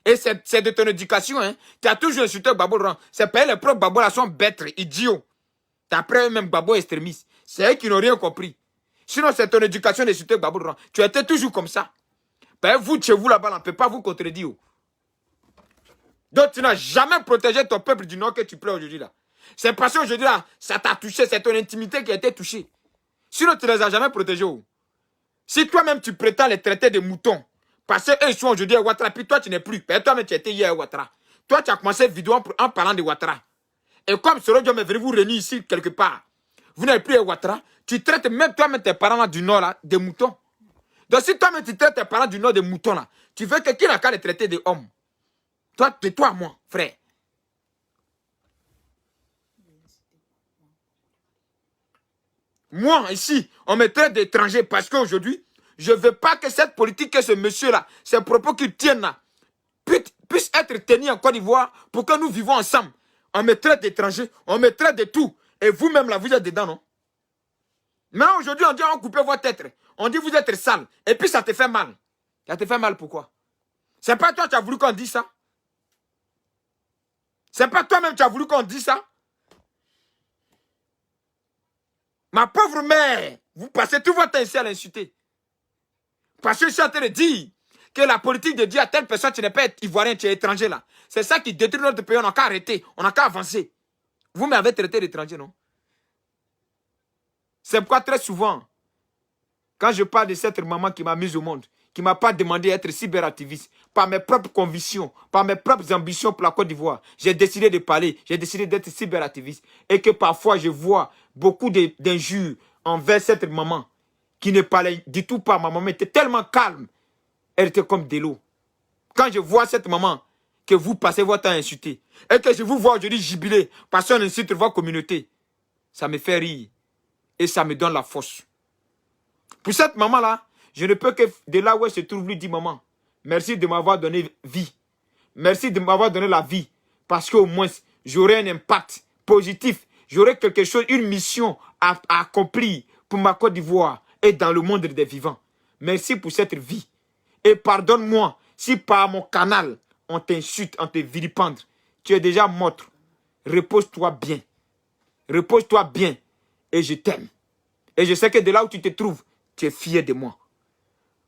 Et c'est de ton éducation, hein. Tu as toujours insulté Gbagbo Laurent. C'est pas les propres Gbagbo là sont bêtes, idiots. D'après eux-mêmes, Gbagbo extrémiste. C'est eux qui n'ont rien compris. Sinon, c'est ton éducation d'insulter Gbagbo Laurent. Tu étais toujours comme ça. Ben, vous, chez vous là-bas, on ne peut pas vous contredire. Donc, tu n'as jamais protégé ton peuple du Nord que tu pleures aujourd'hui là. C'est parce qu'aujourd'hui là, ça t'a touché, c'est ton intimité qui a été touchée. Sinon, tu ne les as jamais protégés. Si toi-même tu prétends les traiter de moutons, parce qu'eux ils sont aujourd'hui à Ouattara, puis toi tu n'es plus. Ben, toi-même tu étais hier à Ouattara. Toi, tu as commencé cette vidéo en parlant de Ouattara. Et comme ce Dieu est venu vous réunir ici quelque part, vous n'êtes plus à Ouattara, tu traites même toi-même tes parents là, du Nord là, des moutons. Donc si toi-même tu traites tes parents du Nord des moutons là, tu veux que qui n'a qu'à les traiter des hommes? Toi, de toi, moi, frère. Moi, ici, on me traite d'étranger parce qu'aujourd'hui, je ne veux pas que cette politique, que ce monsieur-là, ces propos qu'il tienne là, puissent être tenus en Côte d'Ivoire pour que nous vivons ensemble. On me traite d'étranger, on me traite de tout. Et vous-même, là, vous êtes dedans, non? Mais aujourd'hui, on dit on coupe votre tête. On dit vous êtes sale. Et puis ça te fait mal. Ça te fait mal pourquoi? C'est pas toi qui as voulu qu'on dise ça? C'est pas toi-même qui as voulu qu'on dise ça? Ma pauvre mère, vous passez tout votre temps ici à l'insulter. Parce que je suis en train de dire que la politique de dire à telle personne, tu n'es pas ivoirien, tu es étranger là. C'est ça qui détruit notre pays, on n'a qu'à arrêter, on n'a qu'à avancer. Vous m'avez traité d'étranger, non? C'est pourquoi très souvent, quand je parle de cette maman qui m'a mise au monde, qui ne m'a pas demandé d'être cyberactiviste, par mes propres convictions, par mes propres ambitions pour la Côte d'Ivoire, j'ai décidé de parler, j'ai décidé d'être cyberactiviste. Et que parfois je vois beaucoup d'injures envers cette maman qui ne parlait du tout pas. Ma maman était tellement calme, elle était comme de l'eau. Quand je vois cette maman que vous passez votre temps à insulter, et que je vous vois aujourd'hui jubiler parce qu'on insulte votre communauté, ça me fait rire et ça me donne la force. Pour cette maman-là, je ne peux que, de là où elle se trouve, lui dire, maman, merci de m'avoir donné vie. Merci de m'avoir donné la vie. Parce qu'au moins, j'aurai un impact positif. J'aurai quelque chose, une mission à accomplir pour ma Côte d'Ivoire et dans le monde des vivants. Merci pour cette vie. Et pardonne-moi si par mon canal, on t'insulte, on te vilipende. Tu es déjà morte. Repose-toi bien. Repose-toi bien. Et je t'aime. Et je sais que de là où tu te trouves, tu es fier de moi.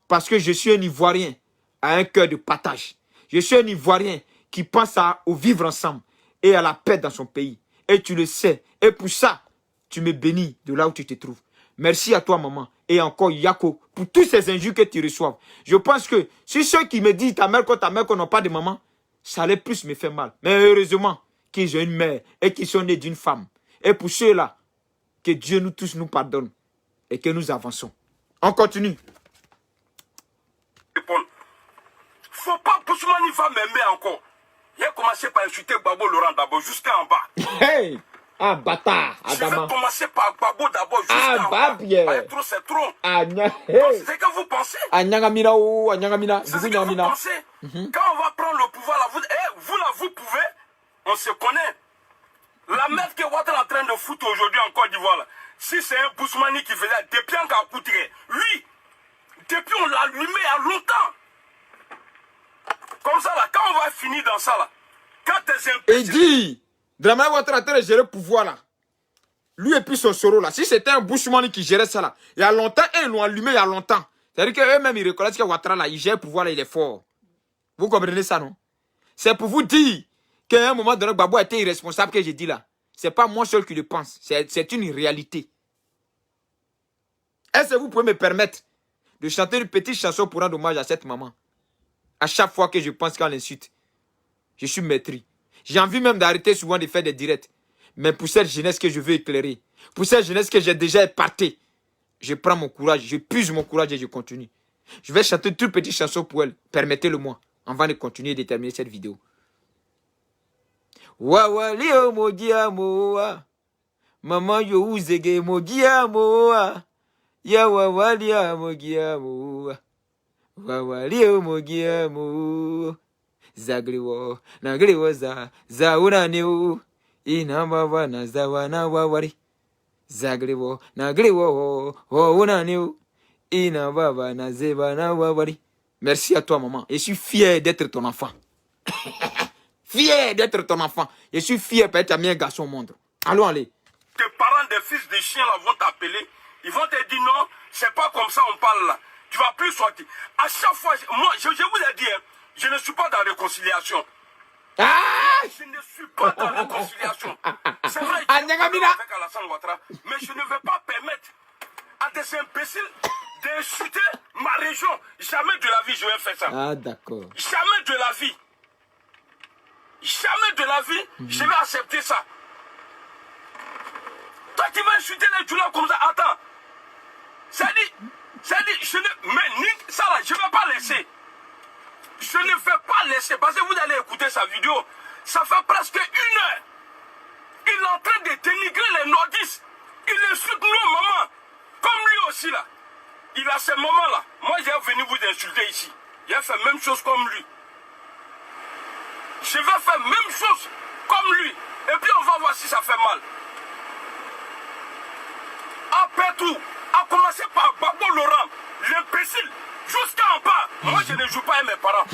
Parce que je suis un Ivoirien à un cœur de partage. Je suis un Ivoirien qui pense au vivre ensemble et à la paix dans son pays. Et tu le sais. Et pour ça, tu me bénis de là où tu te trouves. Merci à toi, maman. Et encore, Yako, pour tous ces injures que tu reçois. Je pense que si ceux qui me disent ta mère qu'on n'a pas de maman, ça allait plus me faire mal. Mais heureusement qu'ils ont une mère et qu'ils sont nés d'une femme. Et pour ceux-là, que Dieu nous tous nous pardonne et que nous avançons. On continue. Faut pas Boussoumani va m'aimer encore. Il a commencé par insulter Gbagbo Laurent d'abord jusqu'en bas. Hey! Ah, bâtard, Adama. Je vais commencer par Gbagbo d'abord jusqu'en bas. Bien. Trop, c'est trop. Hey. C'est ce que vous pensez. Anyangamina, oh, Anyangamina. C'est ce que vous pensez. Quand on va prendre le pouvoir, là, vous là, vous pouvez. On se connaît. La merde que Ouattara est en train de foutre aujourd'hui en Côte d'Ivoire, là, si c'est un Boussoumani qui faisait depuis un Kakoutiré, lui, depuis on l'a allumé il y a longtemps. Comme ça, là, quand on va finir dans ça, là, quand tes imbéciles... Et dit, Dramane Ouattara est en train de gérer le pouvoir, là. Lui et puis son soro, là. Si c'était un Boussoumani qui gérait ça, là, il y a longtemps, et ils l'ont allumé il y a longtemps. C'est-à-dire qu'eux-mêmes, ils reconnaissent que Ouattara, là, il gère le pouvoir, là, il est fort. Vous comprenez ça, non? C'est pour vous dire qu'à un moment donné, Gbagbo a été irresponsable que j'ai dit là. C'est pas moi seul qui le pense. C'est une réalité. Est-ce que vous pouvez me permettre de chanter une petite chanson pour rendre hommage à cette maman? À chaque fois que je pense qu'elle l'insulte, je suis maîtris. J'ai envie même d'arrêter souvent de faire des directs. Mais pour cette jeunesse que je veux éclairer, pour cette jeunesse que j'ai déjà épartée, je prends mon courage, je puise mon courage et je continue. Je vais chanter une toute petite chanson pour elle. Permettez-le-moi, avant de continuer et de terminer cette vidéo. Wawali o mogia moa, maman yo uzege mogia moa, ya wawali o mogia moa, wawali o mogia moa, zagriwo, nagriwo za unaneu, inambava na zawana wawari, zagriwo, nagriwo, unaneu, inambava na zebana wawari. Merci à toi maman, je suis fier d'être ton enfant. Fier d'être ton enfant. Je suis fier d'être un meilleur garçon au monde. Allons, allez. Tes parents des fils de chiens là vont t'appeler. Ils vont te dire non, c'est pas comme ça on parle là. Tu vas plus sortir. À chaque fois, moi, je vous ai dit, hein, je ne suis pas dans la réconciliation. Ah! Je ne suis pas dans la réconciliation. C'est vrai, je suis avec Alassane Ouattara, mais je ne vais pas permettre à des imbéciles d'insulter ma région. Jamais de la vie je vais faire ça. Ah, d'accord. Jamais de la vie. Jamais de la vie, je vais accepter ça. Toi qui vas insulter les Djoula comme ça, attends. Ça dit, mais ça là, je ne vais pas laisser. Je ne vais pas laisser, parce que vous allez écouter sa vidéo. Ça fait presque 1 heure. Il est en train de dénigrer les nordistes. Il insulte nos mamans. aussi là, il a ces moments-là. Moi, j'ai venu vous insulter ici. J'ai fait même chose comme lui. Je vais faire même chose comme lui. Et puis on va voir si ça fait mal. Après tout, à commencer par Babo Laurent, l'imbécile, jusqu'en bas. Moi, je ne joue pas avec mes parents.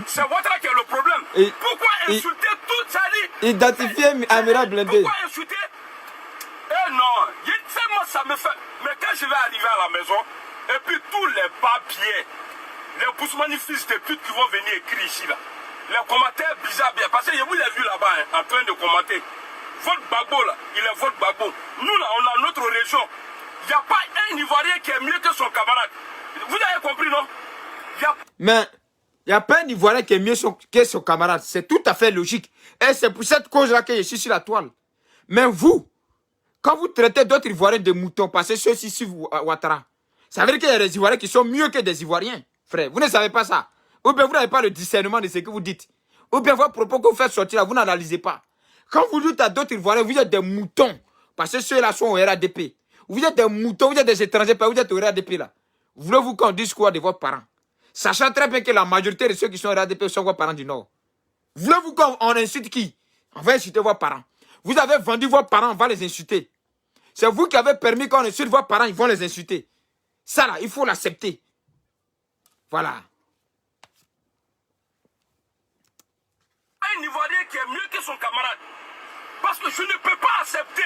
C'est Ouattara qui est le problème. Pourquoi insulter toute sa vie? Identifier Amira Blindé. Pourquoi insulter? Eh non, moi ça me fait. Mais quand je vais arriver à la maison, et puis tous les papiers, les Bousmani fils de pute qui vont venir écrire ici là, les commentaires bizarres bien, parce que je vous l'ai vu là-bas hein, en train de commenter. Votre Gbagbo là, il est votre Gbagbo. Nous là, on a notre région. Il n'y a pas un Ivoirien qui est mieux que son camarade. Vous avez compris, non? Mais il n'y a pas un Ivoirien qui est mieux que son camarade. C'est tout à fait logique. Et c'est pour cette cause-là que je suis sur la toile. Mais vous, quand vous traitez d'autres Ivoiriens de moutons, parce que ceux-ci suivent Ouattara, ça veut dire qu'il y a des Ivoiriens qui sont mieux que des Ivoiriens. Frère, vous ne savez pas ça. Ou bien vous n'avez pas le discernement de ce que vous dites. Ou bien vos propos que vous faites sortir là, vous n'analysez pas. Quand vous dites à d'autres Ivoiriens, vous êtes des moutons. Parce que ceux-là sont au RADP. Vous êtes des moutons, vous êtes des étrangers, vous êtes au RADP là. Voulez-vous qu'on dise quoi de vos parents? Sachant très bien que la majorité de ceux qui sont au RADP sont vos parents du Nord. Voulez-vous qu'on insulte qui? On va insulter vos parents. Vous avez vendu vos parents, on va les insulter. C'est vous qui avez permis qu'on insulte vos parents, ils vont les insulter. Ça là, il faut l'accepter. Voilà. Un Ivoirien qui est mieux que son camarade. Parce que je ne peux pas accepter.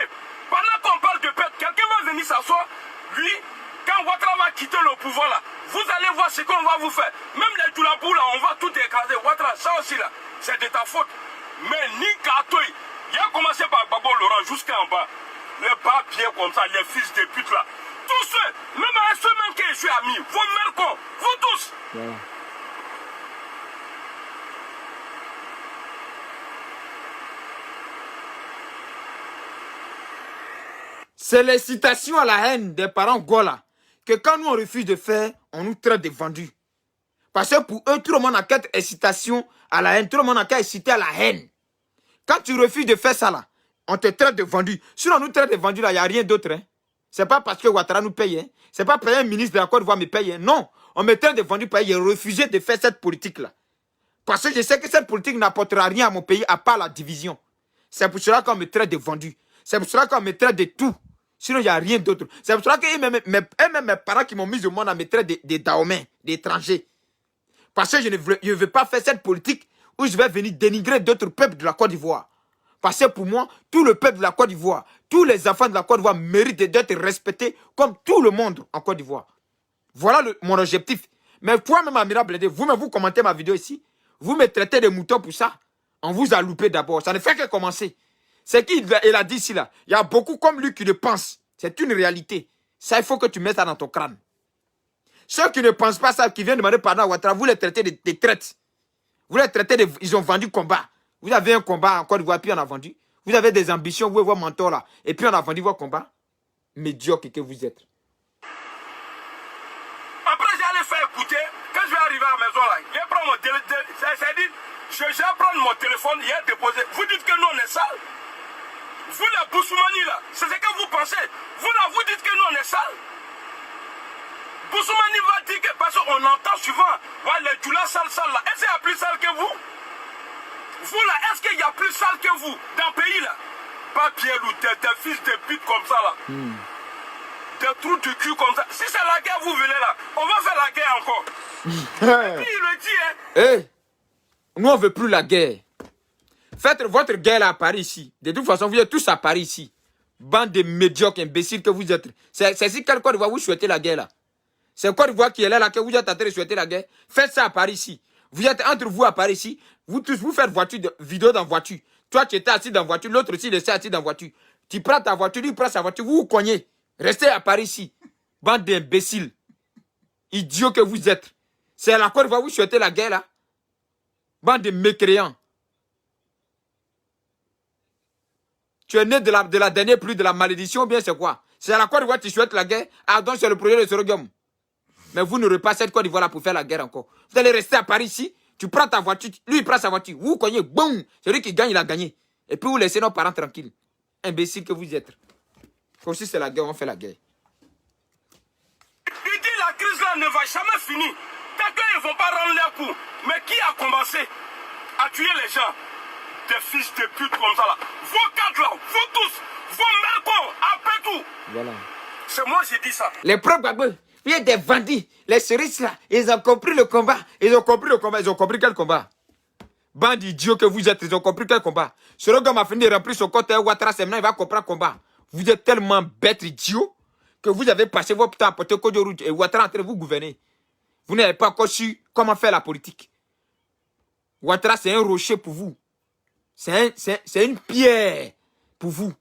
Pendant qu'on parle de peuple, quelqu'un va venir s'asseoir. Lui, quand Ouattara va quitter le pouvoir là, vous allez voir ce qu'on va vous faire. Même les Toulabou là, on va tout écraser. Ouattara, ça aussi là, c'est de ta faute. Mais ni Katoy, il a commencé par Babo Laurent jusqu'en bas. Les papiers comme ça, les fils de pute là. Tous ceux, même à ceux-mêmes que je suis ami, vos mercons, vous tous. Yeah. C'est l'incitation à la haine des parents Gola que quand nous on refuse de faire, on nous traite de vendus. Parce que pour eux, tout le monde a qu'à être incitation à la haine, tout le monde a qu'à inciter à la haine. Quand tu refuses de faire ça là, on te traite de vendu. Si on nous traite de vendu là, il n'y a rien d'autre. Hein. C'est pas parce que Ouattara nous paye. Hein. C'est pas parce qu'un ministre de la Côte d'Ivoire me paye. Hein. Non, on me traite de vendu parce qu'il a refusé de faire cette politique là. Parce que je sais que cette politique n'apportera rien à mon pays à part la division. C'est pour cela qu'on me traite de vendu. C'est pour cela qu'on me traite de tout. Sinon, il n'y a rien d'autre. C'est pour cela que même mes parents qui m'ont mis au monde à me traiter des daomins, d'étrangers. Parce que je ne veux pas faire cette politique où je vais venir dénigrer d'autres peuples de la Côte d'Ivoire. Parce que pour moi, tout le peuple de la Côte d'Ivoire, tous les enfants de la Côte d'Ivoire méritent d'être respectés comme tout le monde en Côte d'Ivoire. Voilà mon objectif. Mais toi-même, Amira Blindé, vous-même, vous commentez ma vidéo ici. Vous me traitez de moutons pour ça. On vous a loupé d'abord. Ça ne fait que commencer. C'est qu'il a dit ici là. Il y a beaucoup comme lui qui le pensent. C'est une réalité. Ça, il faut que tu mettes ça dans ton crâne. Ceux qui ne pensent pas ça, qui viennent demander pardon à Ouattara, vous les traitez de traites. Vous les traitez de... Ils ont vendu combat. Vous avez un combat en Côte d'Ivoire, puis on a vendu. Vous avez des ambitions, vous et vos mentors là. Et puis on a vendu vos combats. Médiocre que vous êtes. Après, j'allais faire écouter. Quand je vais arriver à la maison là, je vais prendre mon téléphone. C'est-à-dire, je vais prendre mon téléphone, je vais déposer. Vous dites que nous on est sale. Vous les Boussoumani là, c'est ce que vous pensez. Vous là, vous dites que nous on est sale. Boussoumani va dire que, parce qu'on entend souvent, ouais, les Djoula sale là, est-ce qu'il y a plus sale que vous? Vous là, est-ce qu'il y a plus sale que vous dans le pays là? Pas Pierre ou des fils de pute comme ça là. Des trous du cul comme ça. Si c'est la guerre, vous venez là, on va faire la guerre encore. Et puis il le dit, hein. Hey, nous on veut plus la guerre. Faites votre guerre là à Paris ici. De toute façon, vous êtes tous à Paris ici. Bande de médiocres, imbéciles que vous êtes. C'est si quel Côte d'Ivoire vous souhaitez la guerre là. C'est Côte d'Ivoire qui est là que vous êtes en train de souhaiter la guerre. Faites ça à Paris ici. Vous êtes entre vous à Paris ici. Vous tous, vous faites vidéo dans voiture. Toi, tu étais assis dans voiture. L'autre aussi, il était assis dans voiture. Tu prends ta voiture, lui prend sa voiture. Vous vous cognez. Restez à Paris ici. Bande d'imbéciles. Idiots que vous êtes. C'est à la Côte d'Ivoire vous souhaitez la guerre là. Bande de mécréants. Tu es né de la dernière pluie de la malédiction ou bien c'est quoi? C'est à la Côte d'Ivoire que tu souhaites la guerre. Ah donc c'est le projet de Sorogum. Mais vous n'aurez pas cette Côte d'Ivoire là pour faire la guerre encore. Vous allez rester à Paris ici. Tu prends ta voiture, lui il prend sa voiture. Vous cognez, boum. Celui qui gagne, il a gagné. Et puis vous laissez nos parents tranquilles. Imbéciles que vous êtes. Comme si c'est la guerre, on fait la guerre. là ne va jamais finir. Tant qu'ils ne vont pas rendre leur coup. Mais qui a commencé à tuer les gens? Des fils de pute comme ça là. Vos quatre là, vous tous, vos mercons, après tout. Voilà. C'est moi qui dis ça. Les propres Gbagbo, il y a des bandits. Les cerises là, ils ont compris le combat. Ils ont compris le combat. Ils ont compris quel combat? Bande idiots que vous êtes, ils ont compris quel combat? Ce gars m'a fini de remplir son compte Ouattara, c'est maintenant il va comprendre le combat. Vous êtes tellement bêtes, idiots, que vous avez passé votre temps à porter Kodjo et Ouattara en train de vous gouverner. Vous n'avez pas encore su comment faire la politique. Ouattara, c'est un rocher pour vous. C'est une pierre pour vous.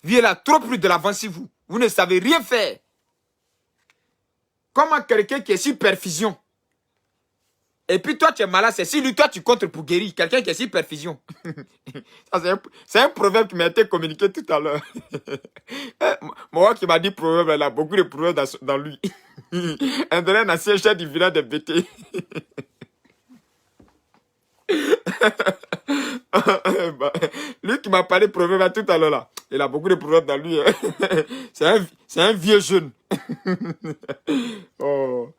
Vous êtes là trop plus de l'avance sur vous. Vous ne savez rien faire. Comment quelqu'un qui est sur perfusion. Et puis toi, tu es malade, c'est si lui, toi, tu comptes pour guérir. Quelqu'un qui est sur perfusion. C'est un proverbe qui m'a été communiqué tout à l'heure. Moi qui m'a dit proverbe, il a beaucoup de proverbes dans lui. Un ancien chef du village de BT. Lui qui m'a parlé de proverbe tout à l'heure là. Il a beaucoup de proverbes dans lui. C'est un vieux jeune. Oh.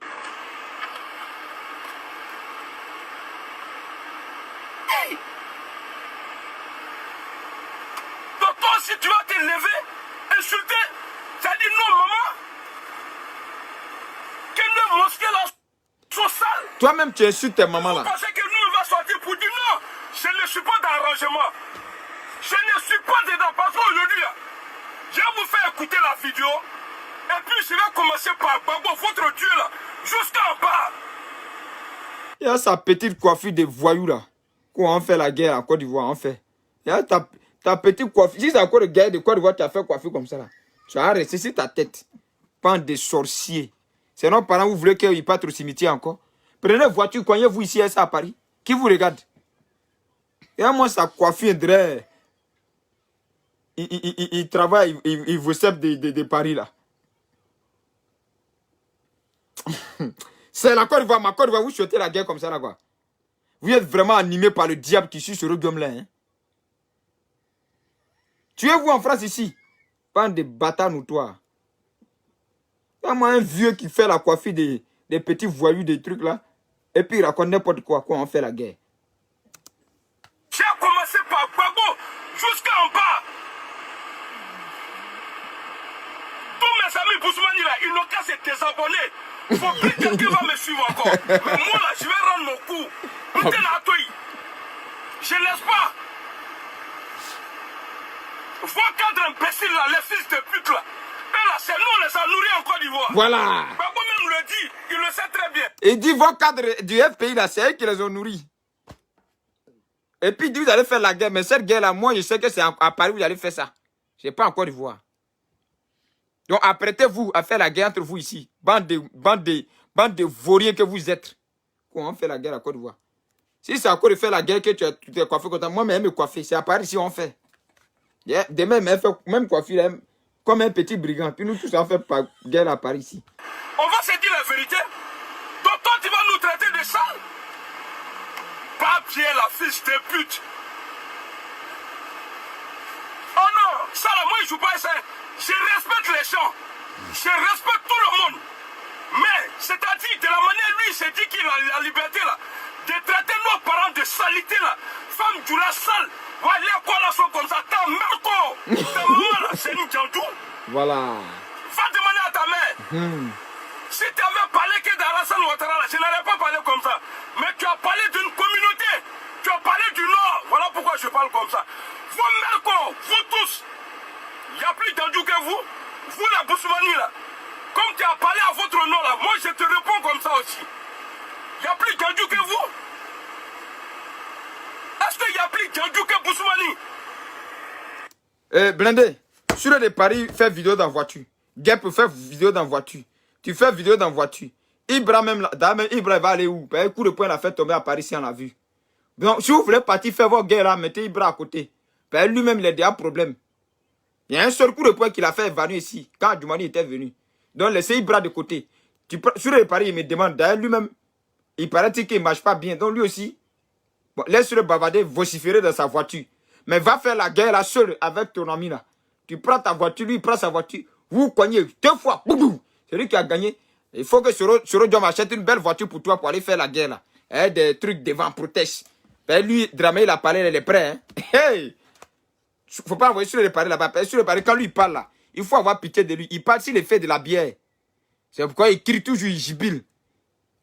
Toi, si tu vas te lever, insulter, ça dit non, maman. Que nos mosquées là sont sales. Toi-même, tu insultes tes mamans là. Vous pensez que nous, on va sortir pour dire non? Je ne suis pas d'arrangement. Je ne suis pas dedans. Parce qu'aujourd'hui, je vais vous faire écouter la vidéo. Et puis, je vais commencer par Gbagbo, votre Dieu là, jusqu'en bas. Il y a sa petite coiffure de voyou là. Quand on fait la guerre en Côte d'Ivoire, on fait. Il y a ta petite coiffure. Si c'est encore de guerre de Côte d'Ivoire, tu as fait coiffure comme ça là. Tu as resté sur ta tête. Pas des sorciers. C'est nos parents, vous voulez qu'ils partent au cimetière encore. Prenez voiture, coignez-vous ici à Paris. Qui vous regarde? Et moi, sa coiffure dirait. Il travaille, il vous sert de Paris là. C'est la Côte d'Ivoire, ma Côte d'Ivoire, vous souhaitez la guerre comme ça là quoi. Vous êtes vraiment animé par le diable qui suit ce radium là. Hein? Tuez-vous en France ici. Pas de bâtards nous toi. Il y a moi un vieux qui fait la coiffure des petits voyous, des trucs là. Et puis il raconte n'importe quoi, on fait la guerre. J'ai commencé par Gbagbo jusqu'en bas. Tous mes amis Bousmani là, ils n'ont qu'à se désabonner. Faut plus que quelqu'un va me suivre encore. Mais moi là, je vais rendre mon coup. Je laisse pas. Vos cadres imbéciles là, les fils de pute là. Et là, c'est nous, on les a nourris en Côte d'Ivoire. Voilà. Gbagbo même le dit, il le sait très bien. Et dit vos cadres du FPI là, c'est eux qui les ont nourris. Et puis il dit vous allez faire la guerre, mais cette guerre là, moi je sais que c'est à Paris vous allez faire ça. Je n'ai pas encore de voir. Donc apprêtez-vous à faire la guerre entre vous ici. Bande de vauriens que vous êtes. Comment on fait la guerre à Côte d'Ivoire? Si c'est à Côte de faire la guerre que tu t'es coiffé comme ça, moi même me coiffer. C'est à Paris si on fait. Yeah. Demain, même coiffure comme un petit brigand. Puis nous tous on fait pas guerre à Paris ici. On va se dire la vérité. Donc toi tu vas nous traiter de sales. Pas bien la fiche de pute. Oh non, ça là, moi je joue pas ça. Je respecte les gens. Je respecte tout le monde. Mais, c'est-à-dire, de la manière lui, il s'est dit qu'il a la liberté là, de traiter nos parents de salité là. Femme du la sale. Voilà quoi là sont comme ça. Ta mère quoi. Ta maman là, c'est une djandou. Voilà. Va demander à ta mère. Si tu avais parlé que d'Alassane Ouattara là, je n'allais pas parler comme ça. Mais tu as parlé d'une communauté. Tu as parlé du Nord. Voilà pourquoi je parle comme ça. Vos mères quoi, vous tous. Il n'y a plus d'endou que vous. Vous la Bousmani là. Comme tu as parlé à votre nom là, moi je te réponds comme ça aussi. Il n'y a plus d'endou que vous. Est-ce qu'il y a plus d'endou que Bousmani? Blindé, sur le de Paris, fais vidéo dans voiture. Gap fait vidéo dans voiture. Tu fais vidéo dans voiture. Ibra même là, Ibra va aller où? Un coup de poing l'a fait tomber à Paris si on l'a vu. Donc si vous voulez partir faire vos guerres là, mettez Ibra à côté. Lui-même il a déjà problème. Il y a un seul coup de poing qu'il a fait évanouir ici, quand Djoumani était venu. Donc laissez Ibra de côté. Sur le Paris, il me demande, d'ailleurs lui-même, il paraît qu'il ne marche pas bien. Donc lui aussi, bon, laisse-le bavarder, vociférer dans sa voiture. Mais va faire la guerre là seul avec ton ami là. Tu prends ta voiture, lui il prend sa voiture. Vous cognez 2 fois. C'est lui qui a gagné. Il faut que Soro Diom achète une belle voiture pour toi pour aller faire la guerre là. Hein, des trucs devant protège. Ben, lui, Dramé, il a parlé, il est prêt. Hein. Hey! Faut pas envoyer sur le parler là-bas. Sur le parler, quand lui il parle là, il faut avoir pitié de lui. Il parle s'il est fait de la bière. C'est pourquoi il crie toujours, il gibile.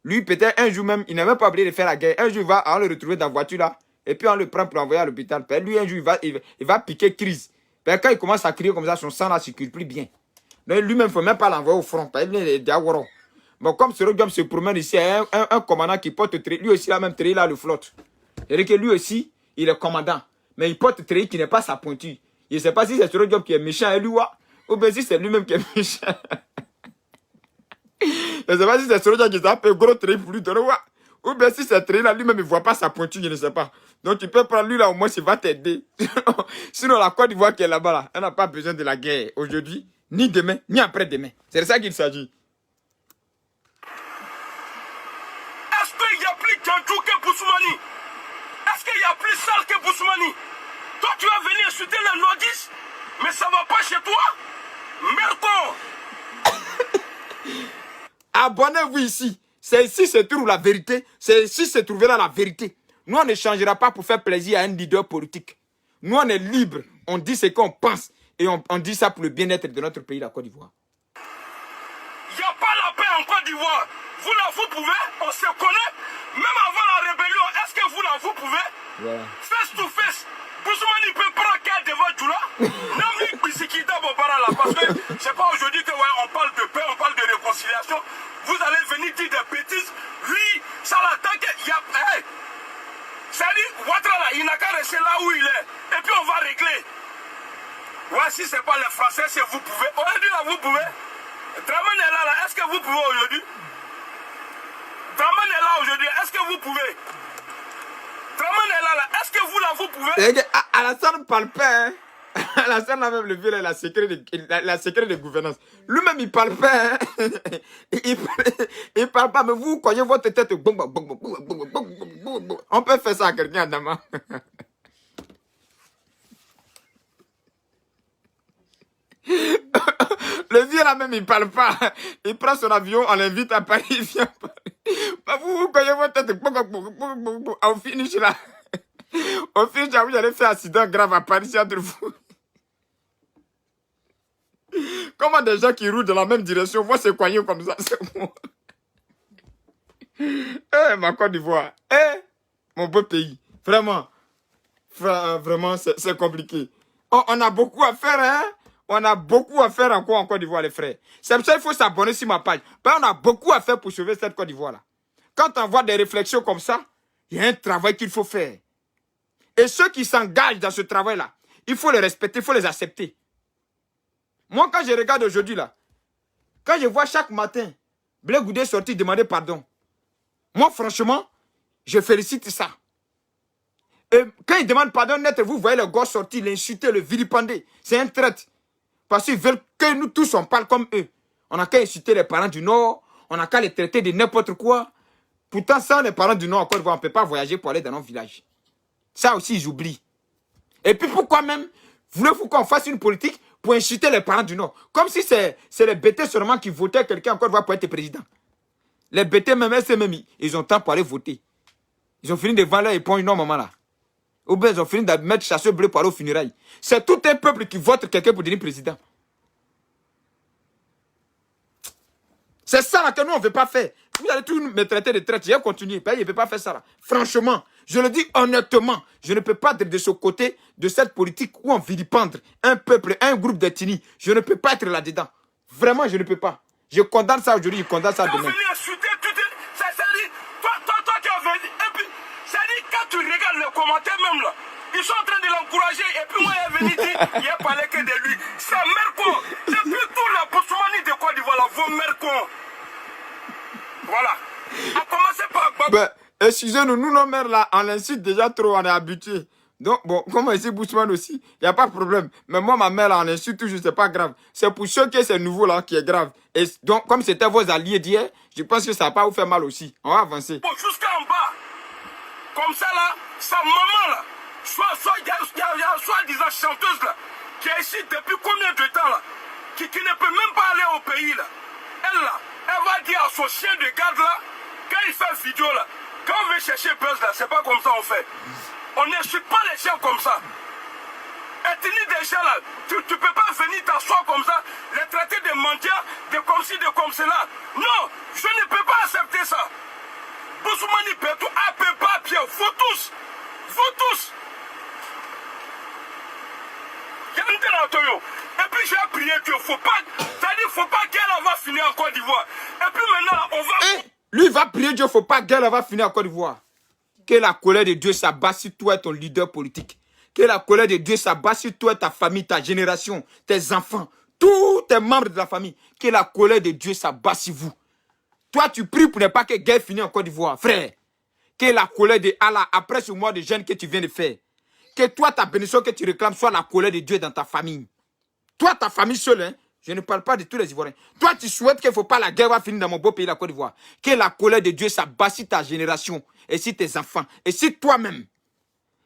Lui, peut-être un jour même, il n'a même pas oublié de faire la guerre. Un jour, on le retrouver dans la voiture là. Et puis on le prend pour l'envoyer à l'hôpital. Lui, un jour, il va piquer crise. Quand il commence à crier comme ça, son sang là circule plus bien. Donc lui-même, il ne faut même pas l'envoyer au front. Il est diaworo. Bon, comme ce Diom se promène ici, un commandant qui porte treillis, lui aussi, la même treillis là, le flotte. C'est-à-dire que lui aussi, il est commandant. Mais il porte treillis qui n'est pas sa pointure. Il ne sait pas si c'est Soro Diom qui est méchant et lui, ou bien si c'est lui-même qui est méchant. Je ne sais pas si c'est Soro Diom qui s'appelle gros treillis pour lui donner, ou bien si c'est treillis là, lui-même, il ne voit pas sa pointure, je ne sais pas. Donc tu peux prendre lui là, au moins, il va t'aider. Sinon, la Côte d'Ivoire qui est là-bas, là, elle n'a pas besoin de la guerre aujourd'hui, ni demain, ni après-demain. C'est de ça qu'il s'agit. Est-ce qu'il y a plus Djandjou que Boussoumani? Est-ce qu'il y a plus sale que Boussoumani? Toi, tu vas venir insulter les nordistes, mais ça va pas chez toi? Merco! Abonnez-vous ici. C'est ici se trouve la vérité. C'est ici se trouvera la vérité. Nous, on ne changera pas pour faire plaisir à un leader politique. Nous, on est libre. On dit ce qu'on pense. Et on dit ça pour le bien-être de notre pays, la Côte d'Ivoire. Il n'y a pas la paix en Côte d'Ivoire. Vous là, vous pouvez. On se connaît. Même avant la rébellion, est-ce que vous là, vous pouvez? Voilà. Face to face. Boussoumani peut prendre qu'à devant Djoula. Namli Bisikida Bobara là. Parce que c'est pas aujourd'hui que on parle de paix, on parle de réconciliation. Vous allez venir dire des bêtises. Lui, ça l'attaque. Il y a. Hey. C'est-à-dire, Ouattara là, il n'a qu'à rester là où il est. Et puis on va régler. Ouais, si c'est pas les Français, c'est vous pouvez. Aujourd'hui là, vous pouvez. Draman est là, est-ce que vous pouvez aujourd'hui? Draman est là aujourd'hui, est-ce que vous pouvez? Draman est là, est-ce que vous là, vous pouvez? Alassane ne parle pas. Hein? Alassane a même le vieux, la secret de gouvernance. Lui-même, il parle pas. Hein? Il parle pas, mais vous cognez votre tête. On peut faire ça à quelqu'un, Adama. Le vieux là même, il parle pas. Il prend son avion, on l'invite à Paris, il vient à Paris. Vous cognez votre tête. Au finish là. Au finish, vous allez faire un accident grave à Paris, c'est entre vous. Comment des gens qui roulent dans la même direction vont se coigner comme ça? C'est moi. Eh, ma Côte d'Ivoire. Eh, mon beau pays. Vraiment. Vraiment, c'est compliqué. On a beaucoup à faire, hein? On a beaucoup à faire encore en Côte d'Ivoire, les frères. C'est pour ça qu'il faut s'abonner sur ma page. On a beaucoup à faire pour sauver cette Côte d'Ivoire-là. Quand on voit des réflexions comme ça, il y a un travail qu'il faut faire. Et ceux qui s'engagent dans ce travail-là, il faut les respecter, il faut les accepter. Moi, quand je regarde aujourd'hui, là, quand je vois chaque matin Blé Goudé sortir demander pardon, moi, franchement, je félicite ça. Et quand il demande pardon net, vous voyez le gosse sortir, l'insulter, le vilipender. C'est un traître. Parce qu'ils veulent que nous tous, on parle comme eux. On n'a qu'à insulter les parents du Nord, on n'a qu'à les traiter de n'importe quoi. Pourtant, sans les parents du Nord, encore, on ne peut pas voyager pour aller dans nos villages. Ça aussi, j'oublie. Et puis, pourquoi même voulez-vous qu'on fasse une politique pour insulter les parents du Nord? Comme si c'est les bêtés seulement qui votaient quelqu'un encore pour être président. Les bêtés, même ils ont temps pour aller voter. Ils ont fini devant leur éponge, non, maman, là. Ou bien ils ont fini de mettre chasseur bleu pour aller au funérailles. C'est tout un peuple qui vote quelqu'un pour devenir président. C'est ça là que nous on ne veut pas faire. Vous allez tous me traiter de traite. Je vais continuer. Je ne peux pas faire ça là. Franchement, je le dis honnêtement, je ne peux pas être de ce côté de cette politique où on vilipendre un peuple, un groupe d'ethnies. Je ne peux pas être là-dedans. Vraiment, je ne peux pas. Je condamne ça aujourd'hui, je condamne ça demain. Toi qui as venu, et puis, ça dit, quand tu regardes les commentaires même là, ils sont en train de l'encourager, et puis moi, il est venu dire, il a parlé que de lui. C'est Merco. C'est plus tout la Boussoumani de Côte d'Ivoire, là, vos Merco. Voilà. A commencer par Gbagbo. Ben, excusez-nous, nous, nos mères là, on l'insulte déjà trop, on est habitués. Donc, bon, comme ici, Boussoumane aussi, il n'y a pas de problème. Mais moi, ma mère là, on insulte toujours, c'est pas grave. C'est pour ceux qui c'est nouveau là, qui est grave. Et donc, comme c'était vos alliés d'hier, je pense que ça va pas vous faire mal aussi. On va avancer. Bon, jusqu'en bas. Comme ça là, sa maman là, il y a soi-disant chanteuse là, qui est ici depuis combien de temps là, qui ne peut même pas aller au pays là. Elle là, Elle va dire à son chien de garde là, quand il fait vidéo là, quand on veut chercher buzz là, c'est pas comme ça on fait. On n'insulte pas les chiens comme ça. Ethnie des gens là, tu peux pas venir t'asseoir comme ça, les traiter de mendiants, de comme ci, de comme cela. Non, je ne peux pas accepter ça. Boussoumani Betou, pas Pierre, vous tous. Et puis j'ai prié Dieu, faut pas qu'elle va finir en Côte d'Ivoire. Et puis maintenant, on va... Lui va prier Dieu, faut pas qu'elle va finir en Côte d'Ivoire. Que la colère de Dieu s'abat sur toi et ton leader politique. Que la colère de Dieu s'abat sur toi et ta famille, ta génération, tes enfants, tous tes membres de la famille. Que la colère de Dieu s'abat sur vous. Toi, tu pries pour ne pas que la guerre finisse en Côte d'Ivoire, frère. Que la colère de Allah, après ce mois de jeûne que tu viens de faire, que toi, ta bénédiction que tu réclames soit la colère de Dieu dans ta famille. Toi, ta famille seule, hein, je ne parle pas de tous les Ivoiriens. Toi, tu souhaites qu'il ne faut pas la guerre va finir dans mon beau pays, la Côte d'Ivoire. Que la colère de Dieu s'abat sur ta génération, et sur tes enfants, et sur toi-même.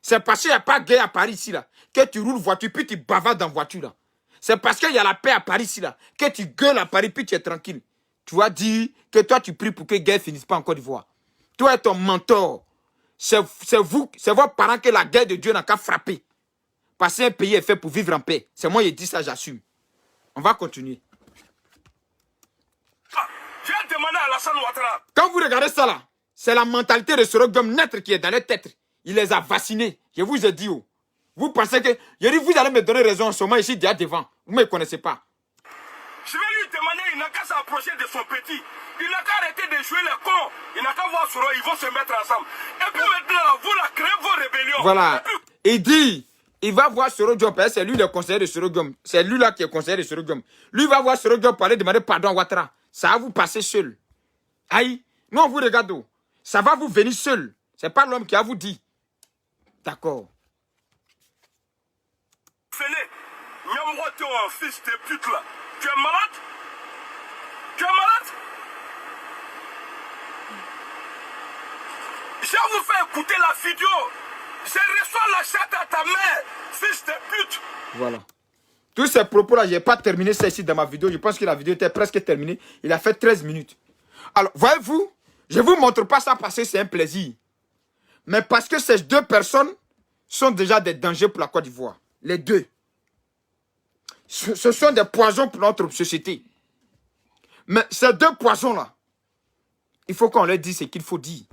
C'est parce qu'il n'y a pas de guerre à Paris ici, là, que tu roules voiture, puis tu bavardes dans voiture, là. C'est parce qu'il y a la paix à Paris ici, là, que tu gueules à Paris, puis tu es tranquille. Tu vas dire que toi, tu pries pour que la guerre ne finisse pas en Côte d'Ivoire. Toi et ton mentor, c'est vos parents que la guerre de Dieu n'a qu'à frapper. Parce qu'un pays est fait pour vivre en paix. C'est moi qui dis ça, j'assume. On va continuer. J'ai demandé à Alassane Ouattara. Quand vous regardez ça là, c'est la mentalité de ce Sorogum naître qui est dans les têtes. Il les a vaccinés. Je vous ai dit, oh. Vous pensez que... Je dis, vous allez me donner raison en ce moment ici, déjà devant. Vous ne me connaissez pas. Je vais lui demander, il n'a qu'à s'approcher de son petit. Il n'a qu'à arrêter de jouer les cons. Il n'a qu'à voir sur eux, ils vont se mettre ensemble. Et puis maintenant, vous la créez vos rébellions. Voilà. Puis... Il dit, il va voir Soro Diop, c'est lui le conseiller de Soro Diop. C'est lui là qui est conseiller de Soro Diop. Lui va voir Soro Diop pour aller demander pardon à Ouattara. Ça va vous passer seul. Aïe, non, vous regardez. Ça va vous venir seul. C'est pas l'homme qui a vous dit. D'accord. Félé, Nyamwa, tu es un fils de pute là. Tu es malade? Tu es malade? Je vais vous faire écouter la vidéo. Je reçois la chatte à ta mère, fils de pute. Voilà. Tous ces propos-là, je n'ai pas terminé ça ici dans ma vidéo. Je pense que la vidéo était presque terminée. Il a fait 13 minutes. Alors, voyez-vous, je ne vous montre pas ça parce que c'est un plaisir. Mais parce que ces deux personnes sont déjà des dangers pour la Côte d'Ivoire. Les deux. Ce sont des poisons pour notre société. Mais ces deux poisons-là, il faut qu'on leur dise ce qu'il faut dire.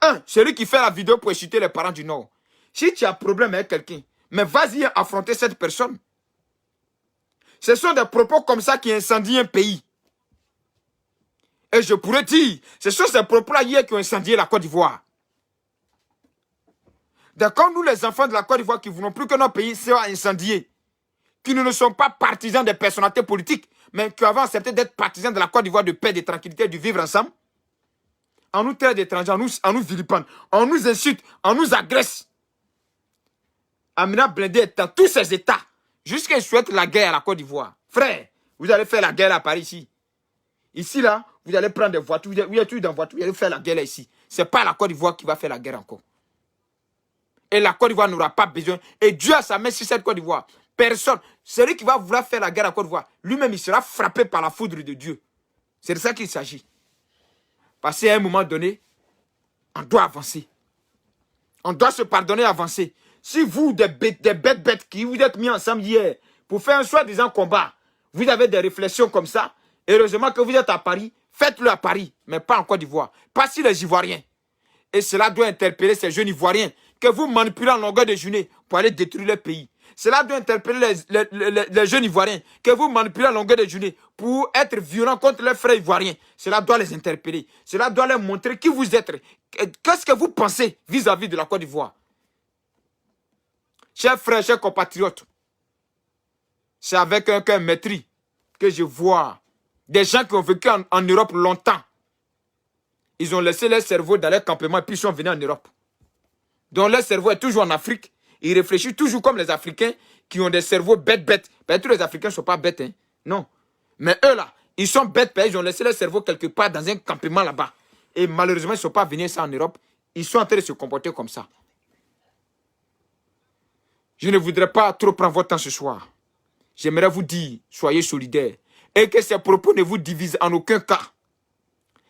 Un, celui qui fait la vidéo pour insulter les parents du Nord. Si tu as un problème avec quelqu'un, mais vas-y affronter cette personne. Ce sont des propos comme ça qui incendient un pays. Et je pourrais dire, ce sont ces propos-là hier qui ont incendié la Côte d'Ivoire. D'accord, nous les enfants de la Côte d'Ivoire qui ne voulons plus que notre pays soit incendié, qui ne sont pas partisans des personnalités politiques, mais qui avons accepté d'être partisans de la Côte d'Ivoire, de paix, de tranquillité, de vivre ensemble, on nous traite d'étrangers, on nous vilipende, on nous insulte, on nous agresse. Amina Blindé est dans tous ses états, jusqu'à souhaite la guerre à la Côte d'Ivoire. Frère, vous allez faire la guerre à Paris ici. Ici, là, vous allez prendre des voitures, vous êtes tous dans voiture, vous allez faire la guerre là, ici. Ce n'est pas la Côte d'Ivoire qui va faire la guerre encore. Et la Côte d'Ivoire n'aura pas besoin. Et Dieu a sa main sur cette Côte d'Ivoire. Personne. Celui qui va vouloir faire la guerre à la Côte d'Ivoire, lui-même, il sera frappé par la foudre de Dieu. C'est de ça qu'il s'agit. Parce qu'à un moment donné, on doit avancer. On doit se pardonner et avancer. Si vous, des bêtes qui vous êtes mis ensemble hier pour faire un soi-disant combat, vous avez des réflexions comme ça, heureusement que vous êtes à Paris, faites-le à Paris, mais pas en Côte d'Ivoire. Pas si les Ivoiriens. Et cela doit interpeller ces jeunes Ivoiriens que vous manipulez en longueur de journée pour aller détruire le pays. Cela doit interpeller les jeunes Ivoiriens que vous manipulez en longueur de journée pour être violents contre leurs frères Ivoiriens. Cela doit les interpeller. Cela doit leur montrer qui vous êtes. Qu'est-ce que vous pensez vis-à-vis de la Côte d'Ivoire? Chers frères, chers compatriotes, c'est avec un cœur maîtris que je vois des gens qui ont vécu en Europe longtemps. Ils ont laissé leur cerveau dans leur campement et puis ils sont venus en Europe. Donc leur cerveau est toujours en Afrique. Ils réfléchissent toujours comme les Africains qui ont des cerveaux bêtes. Ben, tous les Africains ne sont pas bêtes, hein? Non. Mais eux là, ils sont bêtes, ils ont laissé leur cerveau quelque part dans un campement là-bas. Et malheureusement, ils ne sont pas venus ça en Europe. Ils sont en train de se comporter comme ça. Je ne voudrais pas trop prendre votre temps ce soir. J'aimerais vous dire, soyez solidaires. Et que ces propos ne vous divisent en aucun cas.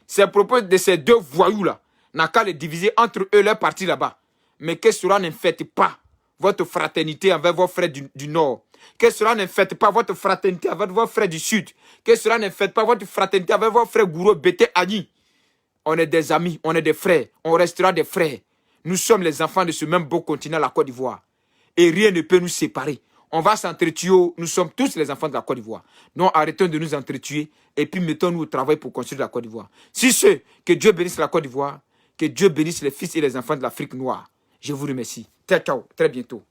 ces propos de ces deux voyous-là, n'a qu'à les diviser entre eux, leur parti là-bas. Mais que cela ne fête pas votre fraternité avec vos frères du Nord. Que cela ne fête pas votre fraternité avec vos frères du Sud. Que cela ne fête pas votre fraternité avec vos frères Gouro, Bété, Agni. On est des amis, on est des frères, on restera des frères. Nous sommes les enfants de ce même beau continent, la Côte d'Ivoire. Et rien ne peut nous séparer. On va s'entretuer, nous sommes tous les enfants de la Côte d'Ivoire. Donc arrêtons de nous entretuer et puis mettons-nous au travail pour construire la Côte d'Ivoire. Si ce, que Dieu bénisse la Côte d'Ivoire, que Dieu bénisse les fils et les enfants de l'Afrique noire. Je vous remercie. Ciao, ciao, très bientôt.